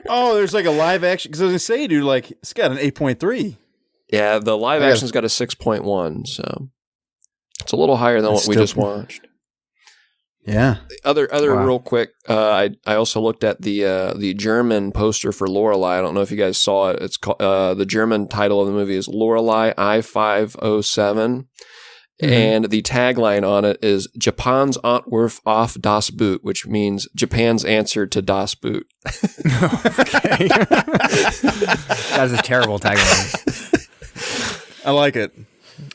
Oh, there's like a live action. Because I was going to say, dude, like, it's got an 8.3. Yeah, the live action's got a 6.1, so it's a little higher than what we just watched. Yeah. Other real quick, I also looked at the German poster for Lorelei. I don't know if you guys saw it. It's called, the German title of the movie is Lorelei I-507, and the tagline on it is Japan's Antwurf auf das Boot, which means Japan's answer to Das Boot. Okay. That is a terrible tagline. I like it.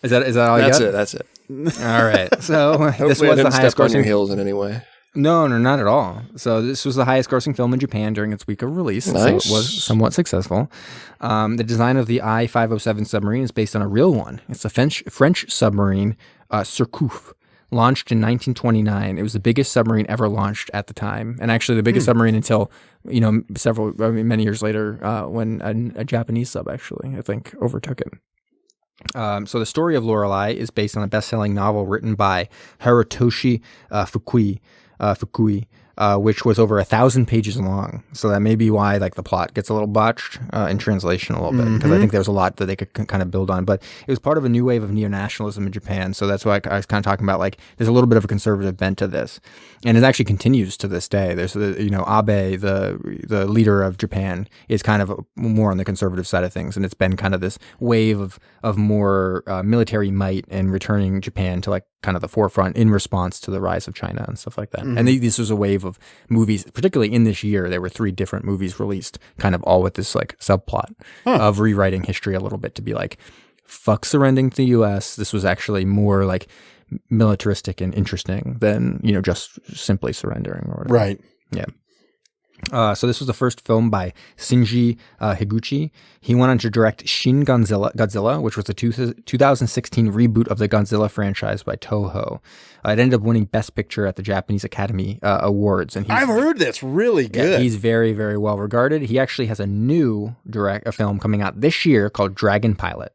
Is that all you got? That's it. All right. So this Hopefully I was the didn't highest step on your grossing. heels in any way. No, not at all. So this was the highest grossing film in Japan during its week of release. Nice. So it was somewhat successful. The design of the I-507 submarine is based on a real one. It's a French submarine, Surcouf, launched in 1929. It was the biggest submarine ever launched at the time, and actually the biggest submarine until many years later when a Japanese sub actually, I think, overtook it. So the story of Lorelei is based on a best-selling novel written by Hirotoshi Fukui, Fukui, which was over 1,000 pages long. So that may be why like the plot gets a little botched in translation a little bit, because I think there's a lot that they could kind of build on. But it was part of a new wave of neo-nationalism in Japan. So that's why I was kind of talking about like there's a little bit of a conservative bent to this, and it actually continues to this day. There's Abe, the leader of Japan, is kind of more on the conservative side of things, and it's been kind of this wave of more military might and returning Japan to like kind of the forefront in response to the rise of China and stuff like that. And this was a wave of movies, particularly in this year. There were 3 different movies released, kind of all with this like subplot of rewriting history a little bit to be like, fuck surrendering to the U.S. This was actually more like militaristic and interesting than just simply surrendering or whatever. Right. Yeah. So this was the first film by Shinji Higuchi. He went on to direct Shin Godzilla, which was the 2016 reboot of the Godzilla franchise by Toho. It ended up winning Best Picture at the Japanese Academy Awards. And I've heard that's really good. Yeah, he's very, very well regarded. He actually has a new film coming out this year called Dragon Pilot,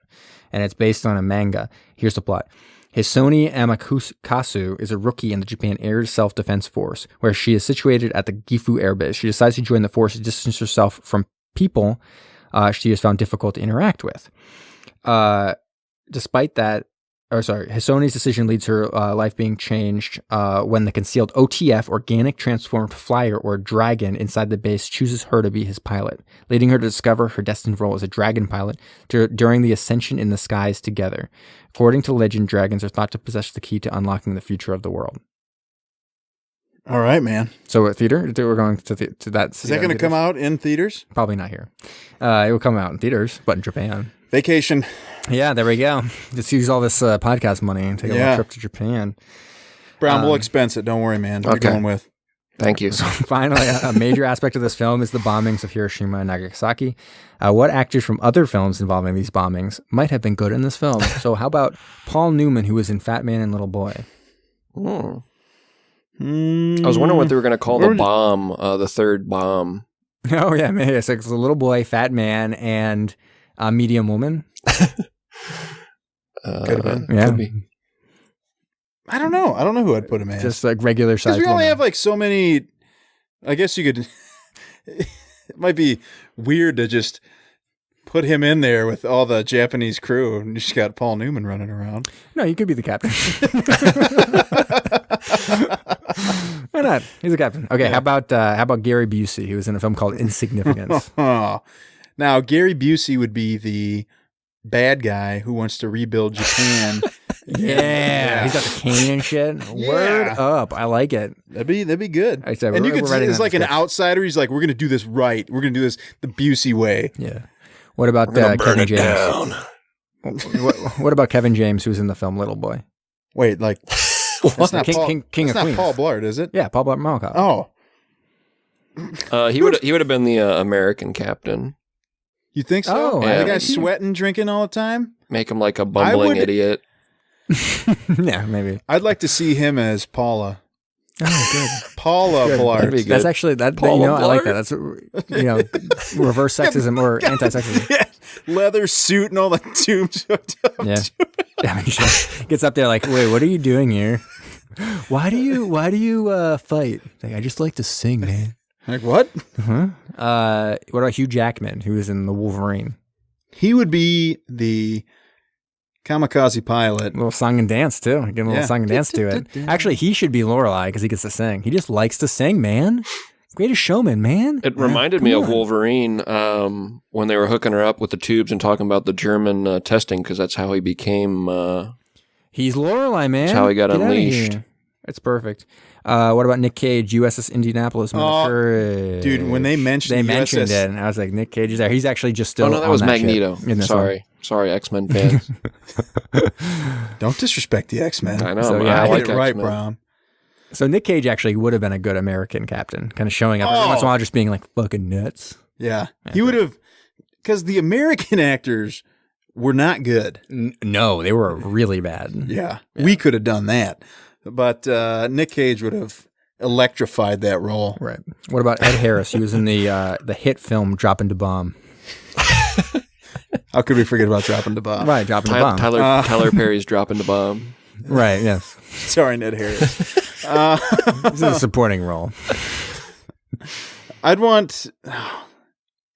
and it's based on a manga. Here's the plot. Hisoni Amakasu is a rookie in the Japan Air Self-Defense Force, where she is situated at the Gifu Air Base. She decides to join the force to distance herself from people she has found difficult to interact with. Despite that, Hisoni's decision leads her life being changed when the concealed OTF, Organic Transformed Flyer, or Dragon, inside the base chooses her to be his pilot, leading her to discover her destined role as a dragon pilot during the ascension in the skies together. According to legend, dragons are thought to possess the key to unlocking the future of the world. All right, man. So at theater, we're going to that. Is that going to come out in theaters? Probably not here. It will come out in theaters, but in Japan. Vacation. Yeah, there we go. Just use all this podcast money and take a little trip to Japan. Brown will expense it. Don't worry, man. We're going with. Thank you. So finally, a major aspect of this film is the bombings of Hiroshima and Nagasaki. What actors from other films involving these bombings might have been good in this film? So how about Paul Newman, who was in Fat Man and Little Boy? I was wondering what they were going to call the bomb, the third bomb. Oh, yeah. Maybe it's like the Little Boy, Fat Man, and Medium Woman. Could have been. Yeah. Could be. I don't know. I don't know who I'd put him as. Just like regular size. Because we only have like so many. I guess you could. It might be weird to just put him in there with all the Japanese crew, and you just got Paul Newman running around. No, you could be the captain. Why not? He's a captain. Okay, how about Gary Busey, who was in a film called Insignificance? Now, Gary Busey would be the bad guy who wants to rebuild Japan. Yeah, he's got the cane and shit. Word up, I like it. That'd be good. I said, and you could see it's like an script. outsider. He's like, we're gonna do this right. We're gonna do this the Busey way. Yeah. What about Kevin James? What about Kevin James, who's in the film Little Boy? Wait, like that's not King that's of not Queens. Paul Blart, is it? Yeah, Paul Blart Mall Cop. Oh, He would have been the American captain. you think so? Oh, The yeah. guy's sweating, drinking all the time. Make him like a bumbling idiot. Yeah, maybe. I'd like to see him as Paula. Oh, good. Paula That'd be Blart. good. That's actually that. Paula I like Blart? that. That's reverse sexism or anti-sexism. Yeah, leather suit and all the tubes. Yeah. Gets up there like, wait, what are you doing here? Why do you fight? Like, I just like to sing, man. Like what? What about Hugh Jackman, who was in The Wolverine? He would be the kamikaze pilot. A little song and dance too. Give him a little song and dance to it. Actually, he should be Lorelei because he gets to sing. He just likes to sing, man. Greatest showman, man. It reminded me of Wolverine when they were hooking her up with the tubes and talking about the German testing, because that's how he became. He's Lorelei, man. That's how he got Get outta unleashed. here. It's perfect. What about Nick Cage, USS Indianapolis? Dude, when they mentioned mentioned USS it, and I was like, Nick Cage is there. He's actually just still. Oh no, that on was ship Magneto. in this one. Sorry, X-Men fans. Don't disrespect the X-Men. I know. So, man, yeah, I Get like it right, X-Men. Brown. So Nick Cage actually would have been a good American captain, kind of showing up every once in a while, just being like fucking nuts. Yeah. He would have, because the American actors were not good. No, they were really bad. Yeah. We could have done that. But Nick Cage would have electrified that role. Right. What about Ed Harris? He was in the hit film Dropping the Bomb. How could we forget about Dropping the Bomb? Right, Dropping the Bomb. Tyler Perry's dropping the bomb. Right, yes. Starring Ed Harris. He's in a supporting role. I'd want...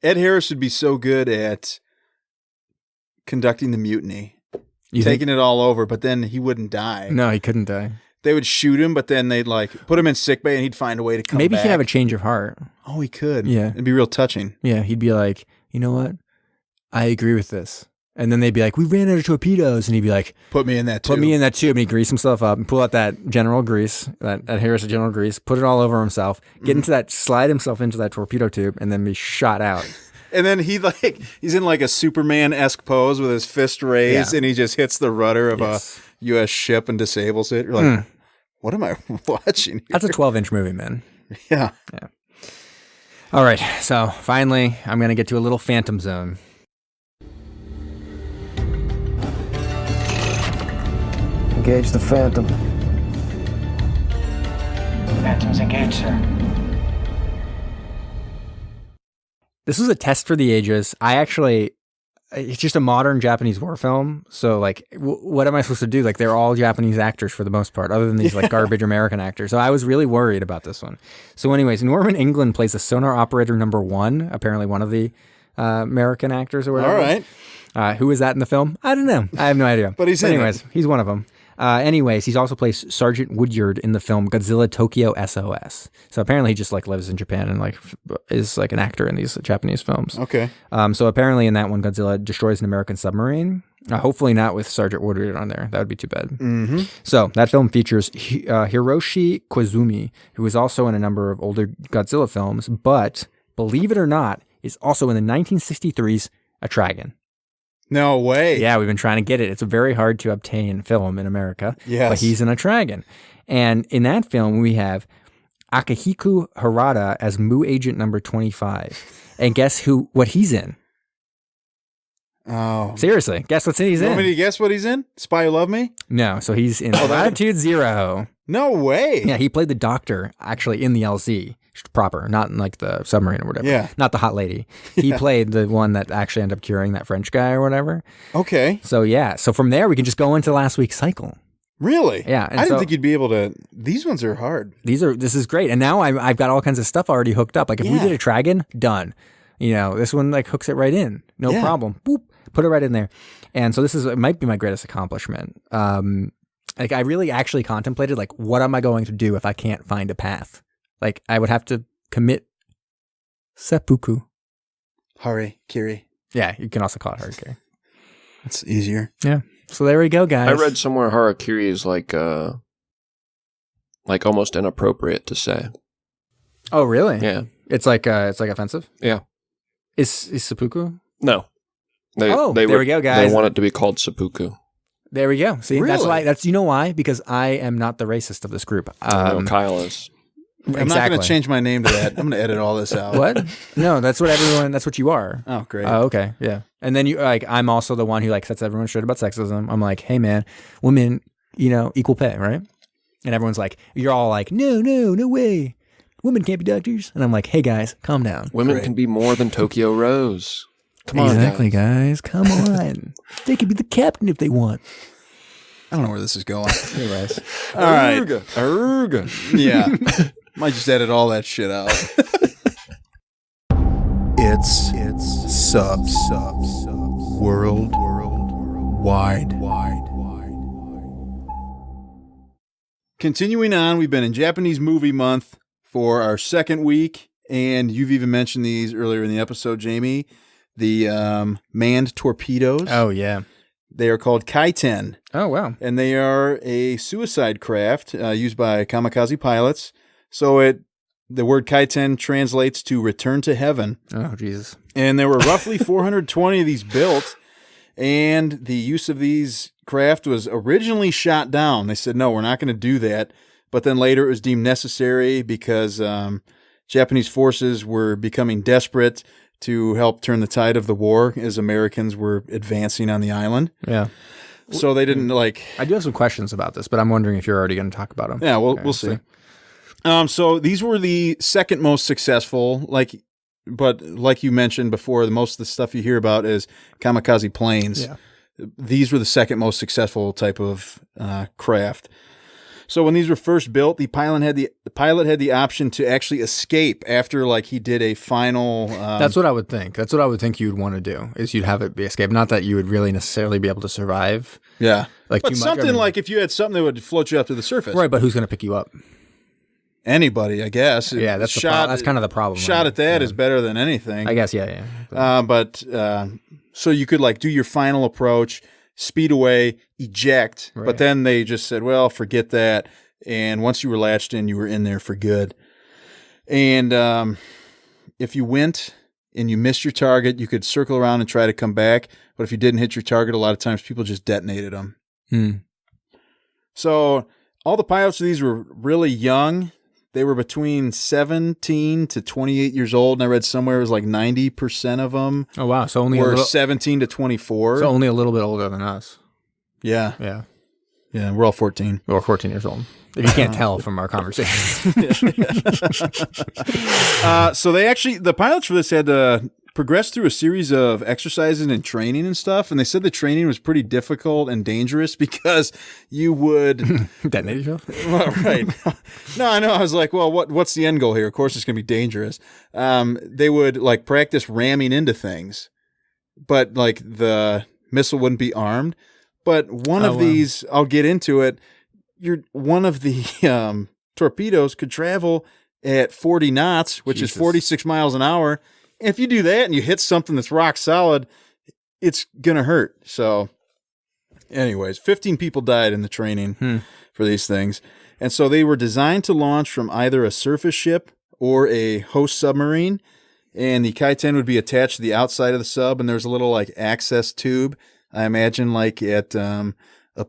Ed Harris would be so good at conducting the mutiny. Taking it all over, but then he wouldn't die. No, he couldn't die. They would shoot him, but then they'd like put him in sickbay and he'd find a way to come Maybe back. he could have a change of heart. Oh, he could. Yeah. It'd be real touching. Yeah, he'd be like, you know what? I agree with this. And then they'd be like, we ran out of torpedoes. And he'd be like, put me in that tube. Put me in that tube. And he'd grease himself up and pull out that General Grease, that Harris General Grease, put it all over himself, get into that, slide himself into that torpedo tube, and then be shot out. And then he's in like a Superman-esque pose with his fist raised, and he just hits the rudder of a U.S. ship and disables it. You're like, what am I watching here? That's a 12-inch movie, man. Yeah. All right, so finally, I'm going to get to a little Phantom Zone. Engage the Phantom. Phantom's engaged, sir. This was a test for the ages. It's just a modern Japanese war film. So, like, what am I supposed to do? Like, they're all Japanese actors for the most part, other than these, like, garbage American actors. So I was really worried about this one. So anyways, Norman England plays the sonar operator number 1, apparently one of the American actors or whatever. All right. Who is that in the film? I don't know. I have no idea. But he's anyways, he's one of them. Anyways, he's also plays Sergeant Woodyard in the film Godzilla Tokyo SOS. So apparently he just like lives in Japan and like is like an actor in these Japanese films. Okay. So apparently in that one, Godzilla destroys an American submarine. Hopefully not with Sergeant Woodyard on there. That would be too bad. Mm-hmm. So that film features Hiroshi Koizumi, who is also in a number of older Godzilla films, but believe it or not, is also in the 1963's Atragon. No way. Yeah, we've been trying to get it. It's a very hard to obtain film in America. Yes. But he's in Atragon. And in that film, we have Akihiko Harada as Mu Agent number 25. And guess what he's in? Oh. Seriously, guess what he's in? You want me to guess what he's in? Spy Who Loved Me? No, so he's in Latitude Zero. No way. Yeah, he played the doctor actually in the LZ proper, not in like the submarine or whatever. Yeah. Not the hot lady. He played the one that actually ended up curing that French guy or whatever. Okay. So yeah, so from there we can just go into last week's cycle. Really? Yeah. I didn't think you'd be able to. These ones are hard. This is great. And now I've got all kinds of stuff already hooked up. Like if we did a Atragon, done. You know, this one like hooks it right in. No problem. Boop. Put it right in there. And so it might be my greatest accomplishment. Like I really actually contemplated like, what am I going to do if I can't find a path? Like I would have to commit seppuku. Harikiri. Yeah, you can also call it harikiri. That's easier. Yeah. So there we go, guys. I read somewhere harakiri is like almost inappropriate to say. Oh, really? Yeah. It's like offensive? Yeah. Is seppuku? No. There we go, guys. They want it to be called seppuku. There we go. See, that's Really? why. You know why? Because I am not the racist of this group. No, Kyle is. I'm not going to change my name to that. I'm going to edit all this out. What? No, that's what you are. Oh, great. Oh, okay. Yeah. And then I'm also the one who like sets everyone straight about sexism. I'm like, hey man, women, equal pay, right? And everyone's like, you're all like, no way. Women can't be doctors. And I'm like, hey guys, calm down. Women can be more than Tokyo Rose. Come on, exactly, guys. Come on. They could be the captain if they want. I don't know where this is going. Anyways. All right. Arrgh. Yeah. Might just edit all that shit out. It's world wide. Continuing on, we've been in Japanese Movie Month for our second week, and you've even mentioned these earlier in the episode, Jamie. The manned torpedoes. Oh, yeah. They are called Kaiten. Oh, wow. And they are a suicide craft used by kamikaze pilots. So the word Kaiten translates to return to heaven. Oh, Jesus. And there were roughly 420 of these built. And the use of these craft was originally shot down. They said, no, we're not going to do that. But then later it was deemed necessary because Japanese forces were becoming desperate to help turn the tide of the war as Americans were advancing on the island. Yeah. So they didn't I do have some questions about this, but I'm wondering if you're already going to talk about them. Yeah, we'll see. So these were the second most successful, but like you mentioned before, most of the stuff you hear about is kamikaze planes. Yeah. these were the second most successful type of craft. So when these were first built, the pilot had the option to actually escape after like he did a final. That's what I would think. That's what I would think you'd want to do is you'd have it be escape. Not that you would really necessarily be able to survive. Yeah, like but something like if you had something that would float you up to the surface, right? But who's going to pick you up? Anybody, I guess. Yeah, that's that's kind of the problem. Shot at that is better than anything. I guess, yeah. But so you could like do your final approach, speed away, eject, Right. but then they just said, well, forget that. And once you were latched in, you were in there for good. And if you went and you missed your target, you could circle around and try to come back. But if you didn't hit your target, a lot of times people just detonated them. So all the pilots of these were really young. They were between 17 to 28 years old, and I read somewhere it was like 90% of them. Oh wow! So only were 17 to 24. So only a little bit older than us. Yeah. We're all 14. We're 14 years old. If you can't tell from our conversation. So the pilots for this had to progress through a series of exercises and training and stuff, and they said the training was pretty difficult and dangerous because you would detonate yourself. Well, right? No, I know. I was like, well, what's the end goal here? Of course, it's going to be dangerous. They would like practice ramming into things, but like the missile wouldn't be armed. But one of these, I'll get into it. One of the torpedoes could travel at 40 knots, which is 46 miles an hour. If you do that and you hit something that's rock solid, it's going to hurt. So anyways, 15 people died in the training for these things. And so they were designed to launch from either a surface ship or a host submarine. And the Kaiten would be attached to the outside of the sub. And there's a little like access tube, I imagine like at a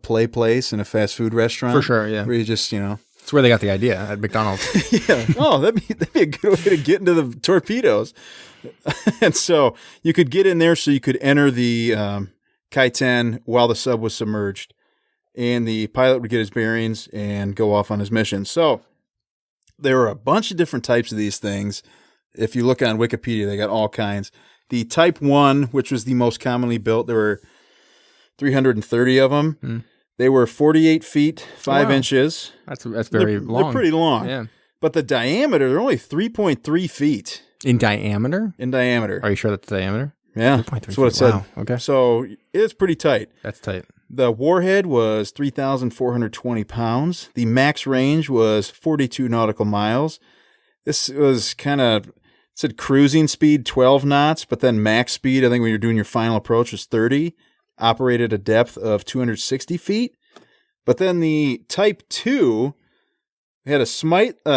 play place in a fast food restaurant. For sure, yeah. Where you just, That's where they got the idea, at McDonald's. Yeah. Oh, that'd be a good way to get into the torpedoes. And so you could get in there so you could enter the Kaiten while the sub was submerged. And the pilot would get his bearings and go off on his mission. So there were a bunch of different types of these things. If you look on Wikipedia, they got all kinds. The Type 1, which was the most commonly built, there were 330 of them. They were 48 feet, 5 inches. That's very long. They're pretty long. Yeah. But the diameter, they're only 3.3 feet. In diameter? In diameter. Are you sure that's the diameter? Yeah. That's what it said. Wow. Okay. So it's pretty tight. That's tight. The warhead was 3,420 pounds. The max range was 42 nautical miles. This was kind of, it said cruising speed 12 knots, but then max speed, I think when you're doing your final approach, was 30. Operated a depth of 260 feet. But then the Type 2 had a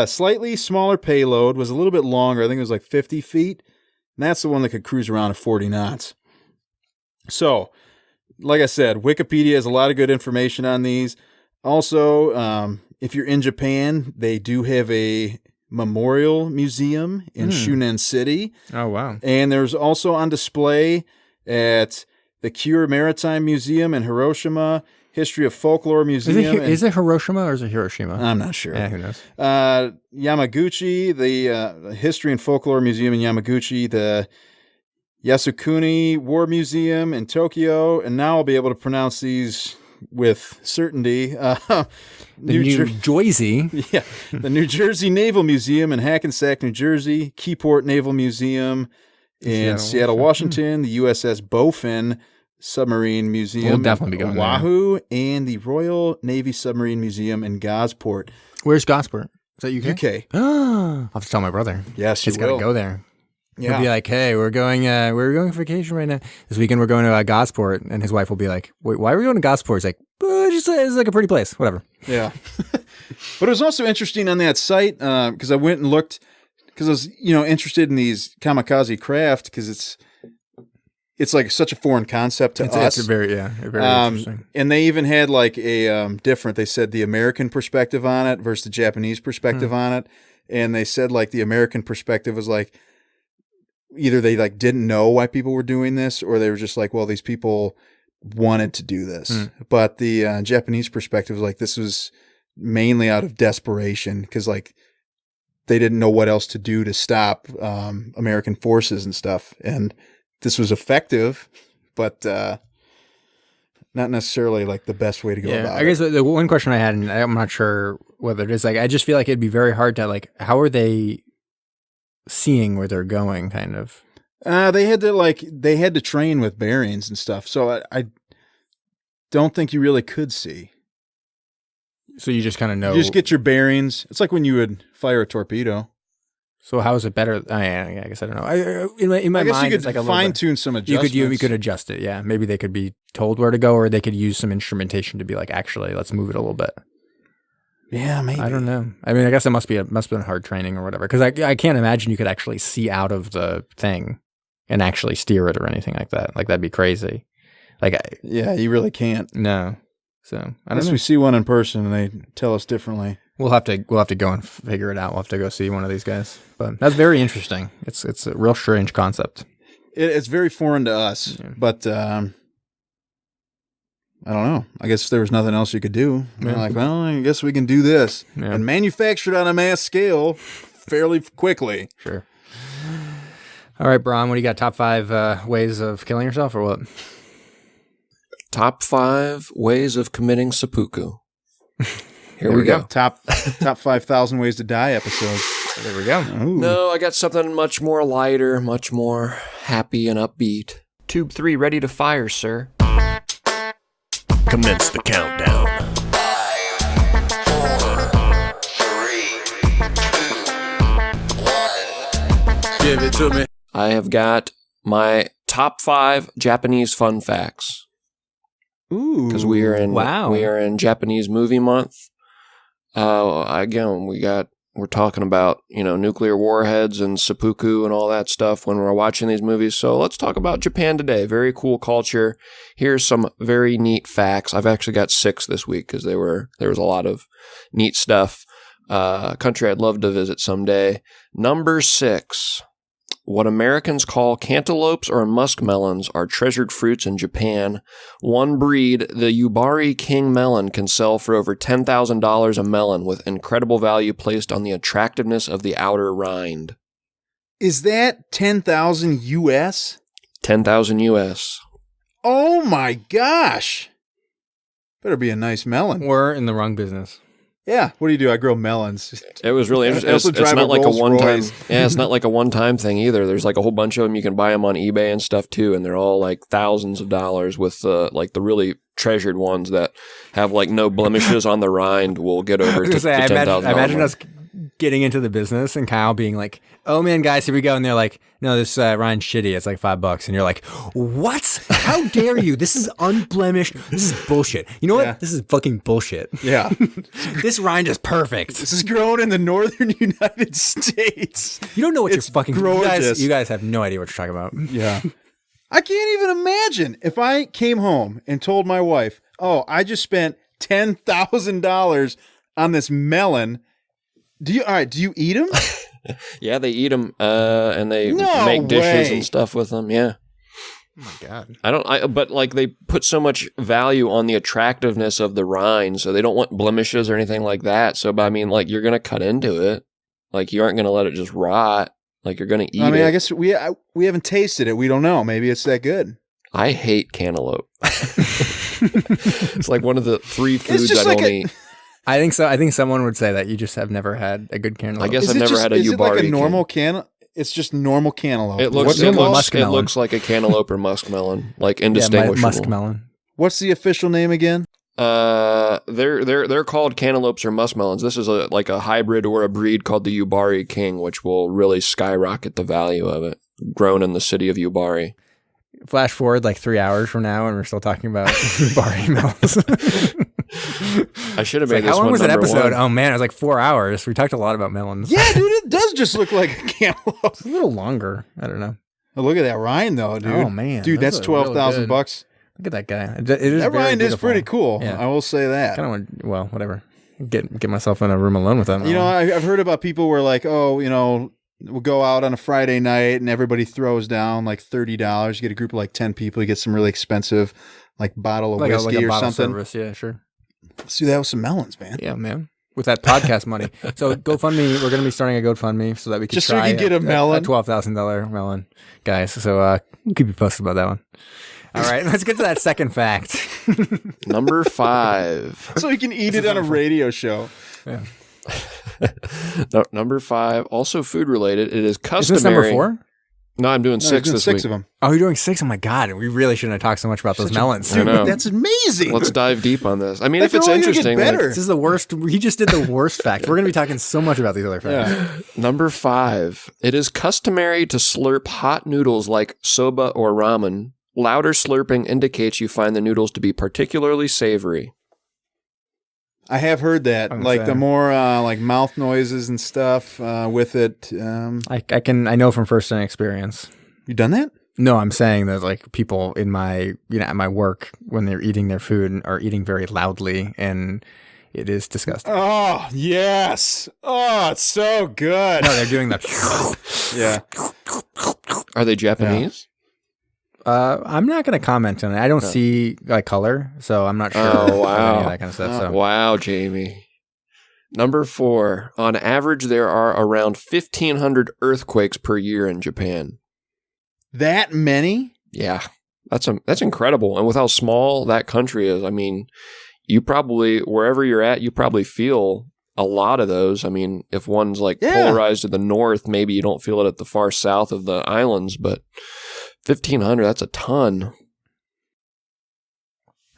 slightly smaller payload, was a little bit longer. I think it was like 50 feet. And that's the one that could cruise around at 40 knots. So, like I said, Wikipedia has a lot of good information on these. Also, if you're in Japan, they do have a memorial museum in Shunen City. Oh, wow. And there's also on display at the Kure Maritime Museum in Hiroshima, History of Folklore Museum. Is it Hiroshima or is it Hiroshima? I'm not sure. Yeah, who knows? Yamaguchi, the History and Folklore Museum in Yamaguchi, the Yasukuni War Museum in Tokyo, and now I'll be able to pronounce these with certainty. New Jersey. Yeah, the New Jersey Naval Museum in Hackensack, New Jersey, Keyport Naval Museum in Seattle, Washington, the USS Bowfin Submarine Museum We'll definitely be going in Oahu, and the Royal Navy Submarine Museum in Gosport. Where's Gosport? Is that UK? UK. I'll have to tell my brother. Yes, He's got to go there. Yeah. He'll be like, hey, we're going on vacation right now. This weekend we're going to Gosport. And his wife will be like, wait, why are we going to Gosport? He's like, it's like a pretty place. Whatever. Yeah. But it was also interesting on that site because I went and looked because I was, interested in these kamikaze craft because it's like such a foreign concept to us. It's very interesting. And they even had like a different, they said the American perspective on it versus the Japanese perspective on it. And they said like the American perspective was like, either they like didn't know why people were doing this or they were just like, well, these people wanted to do this. But the Japanese perspective was like, this was mainly out of desperation because like they didn't know what else to do to stop American forces and stuff. And this was effective, but not necessarily like the best way to go about I guess it. the one question I had, and I'm not sure whether it is, like, I just feel like it'd be very hard to, like, how are they seeing where they're going, kind of? They had to train with bearings and stuff, so I don't think you really could see. So you just kind of know. You just get your bearings. It's like when you would fire a torpedo. So how is it better? I guess I don't know. In my I guess mind, you it's could like a fine tune some adjustments. You could adjust it. Yeah, maybe they could be told where to go, or they could use some instrumentation to be like, actually, let's move it a little bit. Yeah, maybe. I don't know. I mean, I guess it must have been hard training or whatever. Because I can't imagine you could actually see out of the thing and actually steer it or anything like that. Like, that'd be crazy. Yeah, you really can't. No. So I don't Unless know. we see one in person and they tell us differently. We'll have to go and figure it out. We'll have to go see one of these guys. But that's very interesting. It's a real strange concept. It's very foreign to us, but I don't know. I guess there was nothing else you could do. They're like, well, I guess we can do this and manufacture it on a mass scale fairly quickly. Sure. All right, Brom, what do you got? Top 5 ways of killing yourself, or what? Top 5 ways of committing seppuku. Here we go. Top 5,000 ways to die episode. There we go. Ooh. No, I got something much more lighter, much more happy and upbeat. Tube 3 ready to fire, sir. Commence the countdown. 5, 4, 3, 2, 1. Give it to me. I have got my top 5 Japanese fun facts. Ooh. Because we are in Japanese movie month. Again, we're talking about, nuclear warheads and seppuku and all that stuff when we're watching these movies. So let's talk about Japan today. Very cool culture. Here's some very neat facts. I've actually got 6 this week because there was a lot of neat stuff. Country I'd love to visit someday. Number 6. What Americans call cantaloupes or muskmelons are treasured fruits in Japan. One breed, the Yubari King melon, can sell for over $10,000 a melon, with incredible value placed on the attractiveness of the outer rind. Is that 10,000 US? 10,000 US. Oh my gosh. Better be a nice melon. We're in the wrong business. Yeah. What do? I grow melons. It was really interesting. It's not like a one-time. Yeah, it's not like a one-time thing either. There's like a whole bunch of them. You can buy them on eBay and stuff too, and they're all like thousands of dollars. With like the really treasured ones that have like no blemishes on the rind will get over to $10,000. I imagine us getting into the business and Kyle being like, "Oh man, guys, here we go," and they're like, "No, this rind's shitty. It's like $5," and you're like, "What? How dare you? This is unblemished. This is bullshit. You know what? Yeah. This is fucking bullshit. Yeah. This rind is perfect. This is grown in the northern United States. You don't know what It's you're fucking gorgeous. You guys have no idea what you're talking about. Yeah. I can't even imagine if I came home and told my wife, "Oh, I just spent $10,000 on this melon." Do you eat them? Yeah, they eat them, and they No make dishes way. and stuff with them. Yeah. Oh my god. But like they put so much value on the attractiveness of the rind, so they don't want blemishes or anything like that. So, but I mean, like you're gonna cut into it, like you aren't gonna let it just rot. Like you're gonna eat it. I mean, I guess we haven't tasted it. We don't know. Maybe it's that good. I hate cantaloupe. It's like one of the 3 foods just I like don't a- eat. I think so. I think someone would say that you just have never had a good cantaloupe. I guess Is I've it never just- had a is it like Yubari a normal King. It's just normal cantaloupe. It What's looks it called? like a cantaloupe or muskmelon, like yeah, indistinguishable. muskmelon. What's the official name again? They're called cantaloupes or muskmelons. This is like a hybrid or a breed called the Yubari King, which will really skyrocket the value of it. Grown in the city of Yubari. Flash forward like 3 hours from now, and we're still talking about Yubari melons. I should have It's made like, this how long one was that number episode? 1. Oh man, it was like 4 hours. We talked a lot about melons. Yeah, dude, it does just look like a cantaloupe. It's a little longer. I don't know. Oh, look at that rind, though, dude. Oh, man. Dude, Those that's are really $12,000 bucks. Look at that guy. It is That very rind is beautiful. pretty cool. Yeah. I will say that. Kind of want, well, whatever. Get myself in a room alone with them. You know, I've heard about people where like, oh, we'll go out on a Friday night and everybody throws down like $30. You get a group of like 10 people. You get some really expensive like bottle of like whiskey a or bottle something. service. Yeah, sure. Let's do that with some melons, man. Yeah, man. With that podcast money. So GoFundMe, we're going to be starting a GoFundMe so that we can Just so we can get a melon. $12,000 melon, guys. So we'll keep you posted about that one. All right, let's get to that second fact. Number 5. So you can eat it on a radio show. Yeah. Number 5, also food related. It is customary. Is this number 4? No, I'm doing 6 this week. Of them. Oh, you're doing 6? Oh my God, we really shouldn't have talked so much about those melons. I know. That's amazing. Let's dive deep on this. I mean, if They're it's only gonna get interesting. better. This is the worst. He just did the worst fact. We're going to be talking so much about these other facts. Number 5, it is customary to slurp hot noodles like soba or ramen. Louder slurping indicates you find the noodles to be particularly savory. I have heard that. Like the more like mouth noises and stuff with it. I know from first-hand experience. You done that? No, I'm saying that like people in my at my work when they're eating their food are eating very loudly, and it is disgusting. Oh yes! Oh, it's so good. No, they're doing that. Yeah. Are they Japanese? I'm not going to comment on it. I don't see like color, so I'm not sure. Oh, wow. Any of that kind of stuff. So. Wow, Jamie. Number 4, on average, there are around 1,500 earthquakes per year in Japan. That many? Yeah, that's incredible. And with how small that country is, I mean, you probably, wherever you're at, you probably feel a lot of those. I mean, if one's like polarized to the north, maybe you don't feel it at the far south of the islands, but 1,500, that's a ton.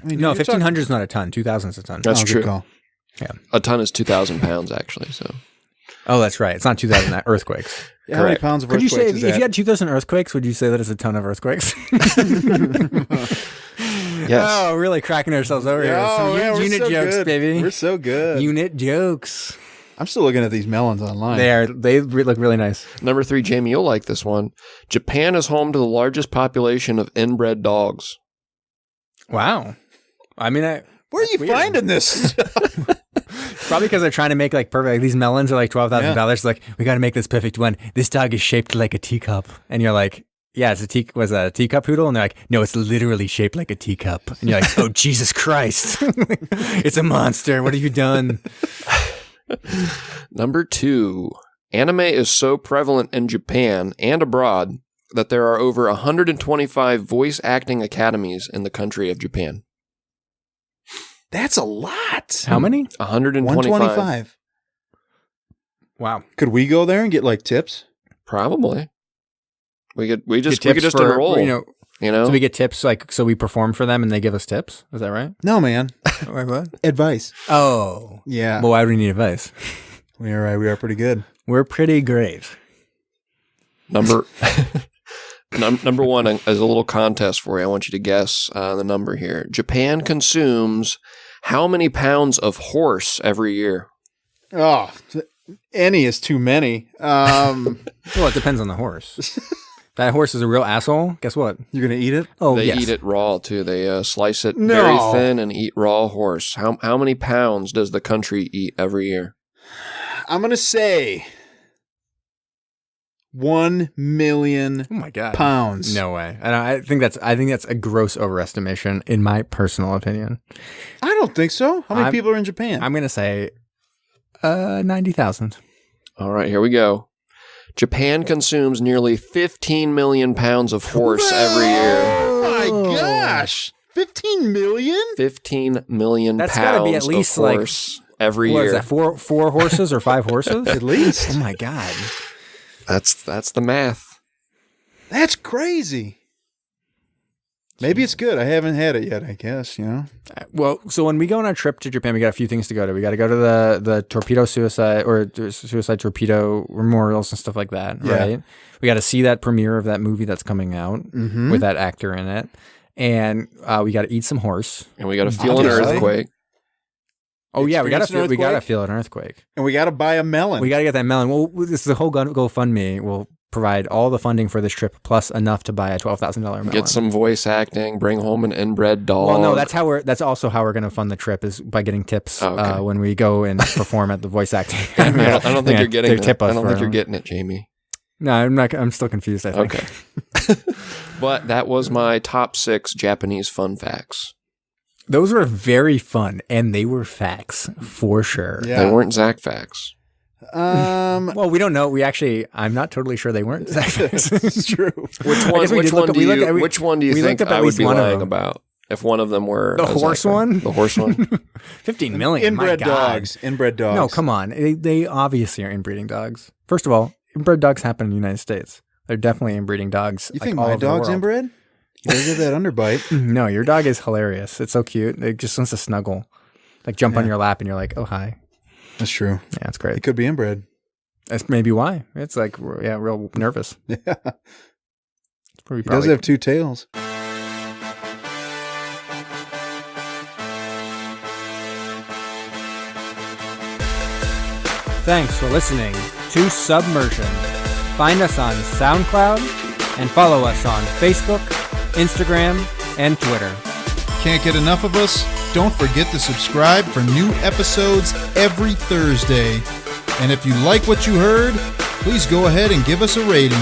I mean, no, 1,500 is not a ton. 2,000 is a ton. That's true. Call. Yeah, a ton is 2,000 pounds, actually. So. Oh, that's right. It's not 2,000 earthquakes. Yeah, how many pounds of Could earthquakes you say is if that? you had 2,000 earthquakes, would you say that it's a ton of earthquakes? Yes. Oh, really cracking ourselves over here. Oh, Some yeah, we're unit so jokes, good. baby. We're so good. Unit jokes. I'm still looking at these melons online. They look really nice. Number 3, Jamie, you'll like this one. Japan is home to the largest population of inbred dogs. Wow. I mean, Where are you finding this? probably because they're trying to make like perfect. Like, these melons are like $12,000. Like, we got to make this perfect one. This dog is shaped like a teacup, and you're like, yeah, was that a teacup poodle? And they're like, no, it's literally shaped like a teacup. And you're like, oh Jesus Christ, it's a monster. What have you done? Number 2, anime is so prevalent in Japan and abroad that there are over 125 voice acting academies in the country of Japan. That's a lot. How many? 125. 125. Wow. Could we go there and get like tips? Probably. We could just Get tips for, enroll. You know, so we get tips like so we perform for them and they give us tips. Is that right? No, man. Wait, what? Advice. Oh, Yeah. well, why do we need advice? We are pretty good. We're pretty great. Number 1 is a little contest for you. I want you to guess the number here. Japan consumes how many pounds of horse every year? Oh, any is too many. Well, it depends on the horse. That horse is a real asshole. Guess what? You're going to eat it? Oh, They yes. eat it raw, too. They slice it No. very thin and eat raw horse. How many pounds does the country eat every year? I'm going to say 1 million Oh my God. pounds. No way. I think that's a gross overestimation in my personal opinion. I don't think so. How many I'm- people are in Japan? I'm gonna say 90,000. All right, here we go. Japan consumes nearly 15 million pounds of horse every year. Oh my gosh. 15 million? 15 million That's pounds gotta be at least, of like, horse every What year. is that? Four horses or 5 horses? At least. Oh my God. That's the math. That's crazy. Maybe it's good. I haven't had it yet, I guess, you know. Well, so when we go on our trip to Japan, we got a few things to go to. We got to go to the torpedo suicide or suicide torpedo memorials and stuff like that, Yeah. right? We got to see that premiere of that movie that's coming out with that actor in it. And we got to eat some horse. And we got to feel an Obviously. earthquake. Oh yeah, we got Experience an to earthquake? feel an earthquake. And we got to buy a melon. We got to get that melon. Well, this is the whole GoFundMe. We'll provide all the funding for this trip plus enough to buy a $12,000 melon. Get some voice acting. Bring home an inbred dog. Well, no, that's also how we're going to fund the trip is by getting tips Okay. when we go and perform at the voice acting. I don't think Yeah, you're getting they it. tip us I don't for think it. you're getting it, Jamie. No, I'm not. I'm still confused. I think. Okay. But that was my top 6 Japanese fun facts. Those were very fun, and they were facts for sure. Yeah. They weren't Zach facts. Well, we don't know. I'm not totally sure they weren't sex pigs. It's true. Which one do you think I would be lying about? If one of them were the horse one? The horse one? 15 million. Inbred my God. dogs. Inbred dogs. No, come on. They obviously are inbreeding dogs. First of all, inbred dogs happen in the United States. They're definitely inbreeding dogs. You like, think all my over the dog's world. inbred? He does have that underbite. No, your dog is hilarious. It's so cute. It just wants to snuggle. Like jump on your lap and you're like, oh, hi. That's true. Yeah, it's He great. could be inbred. That's maybe why. It's like, yeah, real nervous. Yeah. It's probably He does have two tails. Thanks for listening to Submersion. Find us on SoundCloud and follow us on Facebook, Instagram, and Twitter. Can't get enough of us? Don't forget to subscribe for new episodes every Thursday. And if you like what you heard, please go ahead and give us a rating.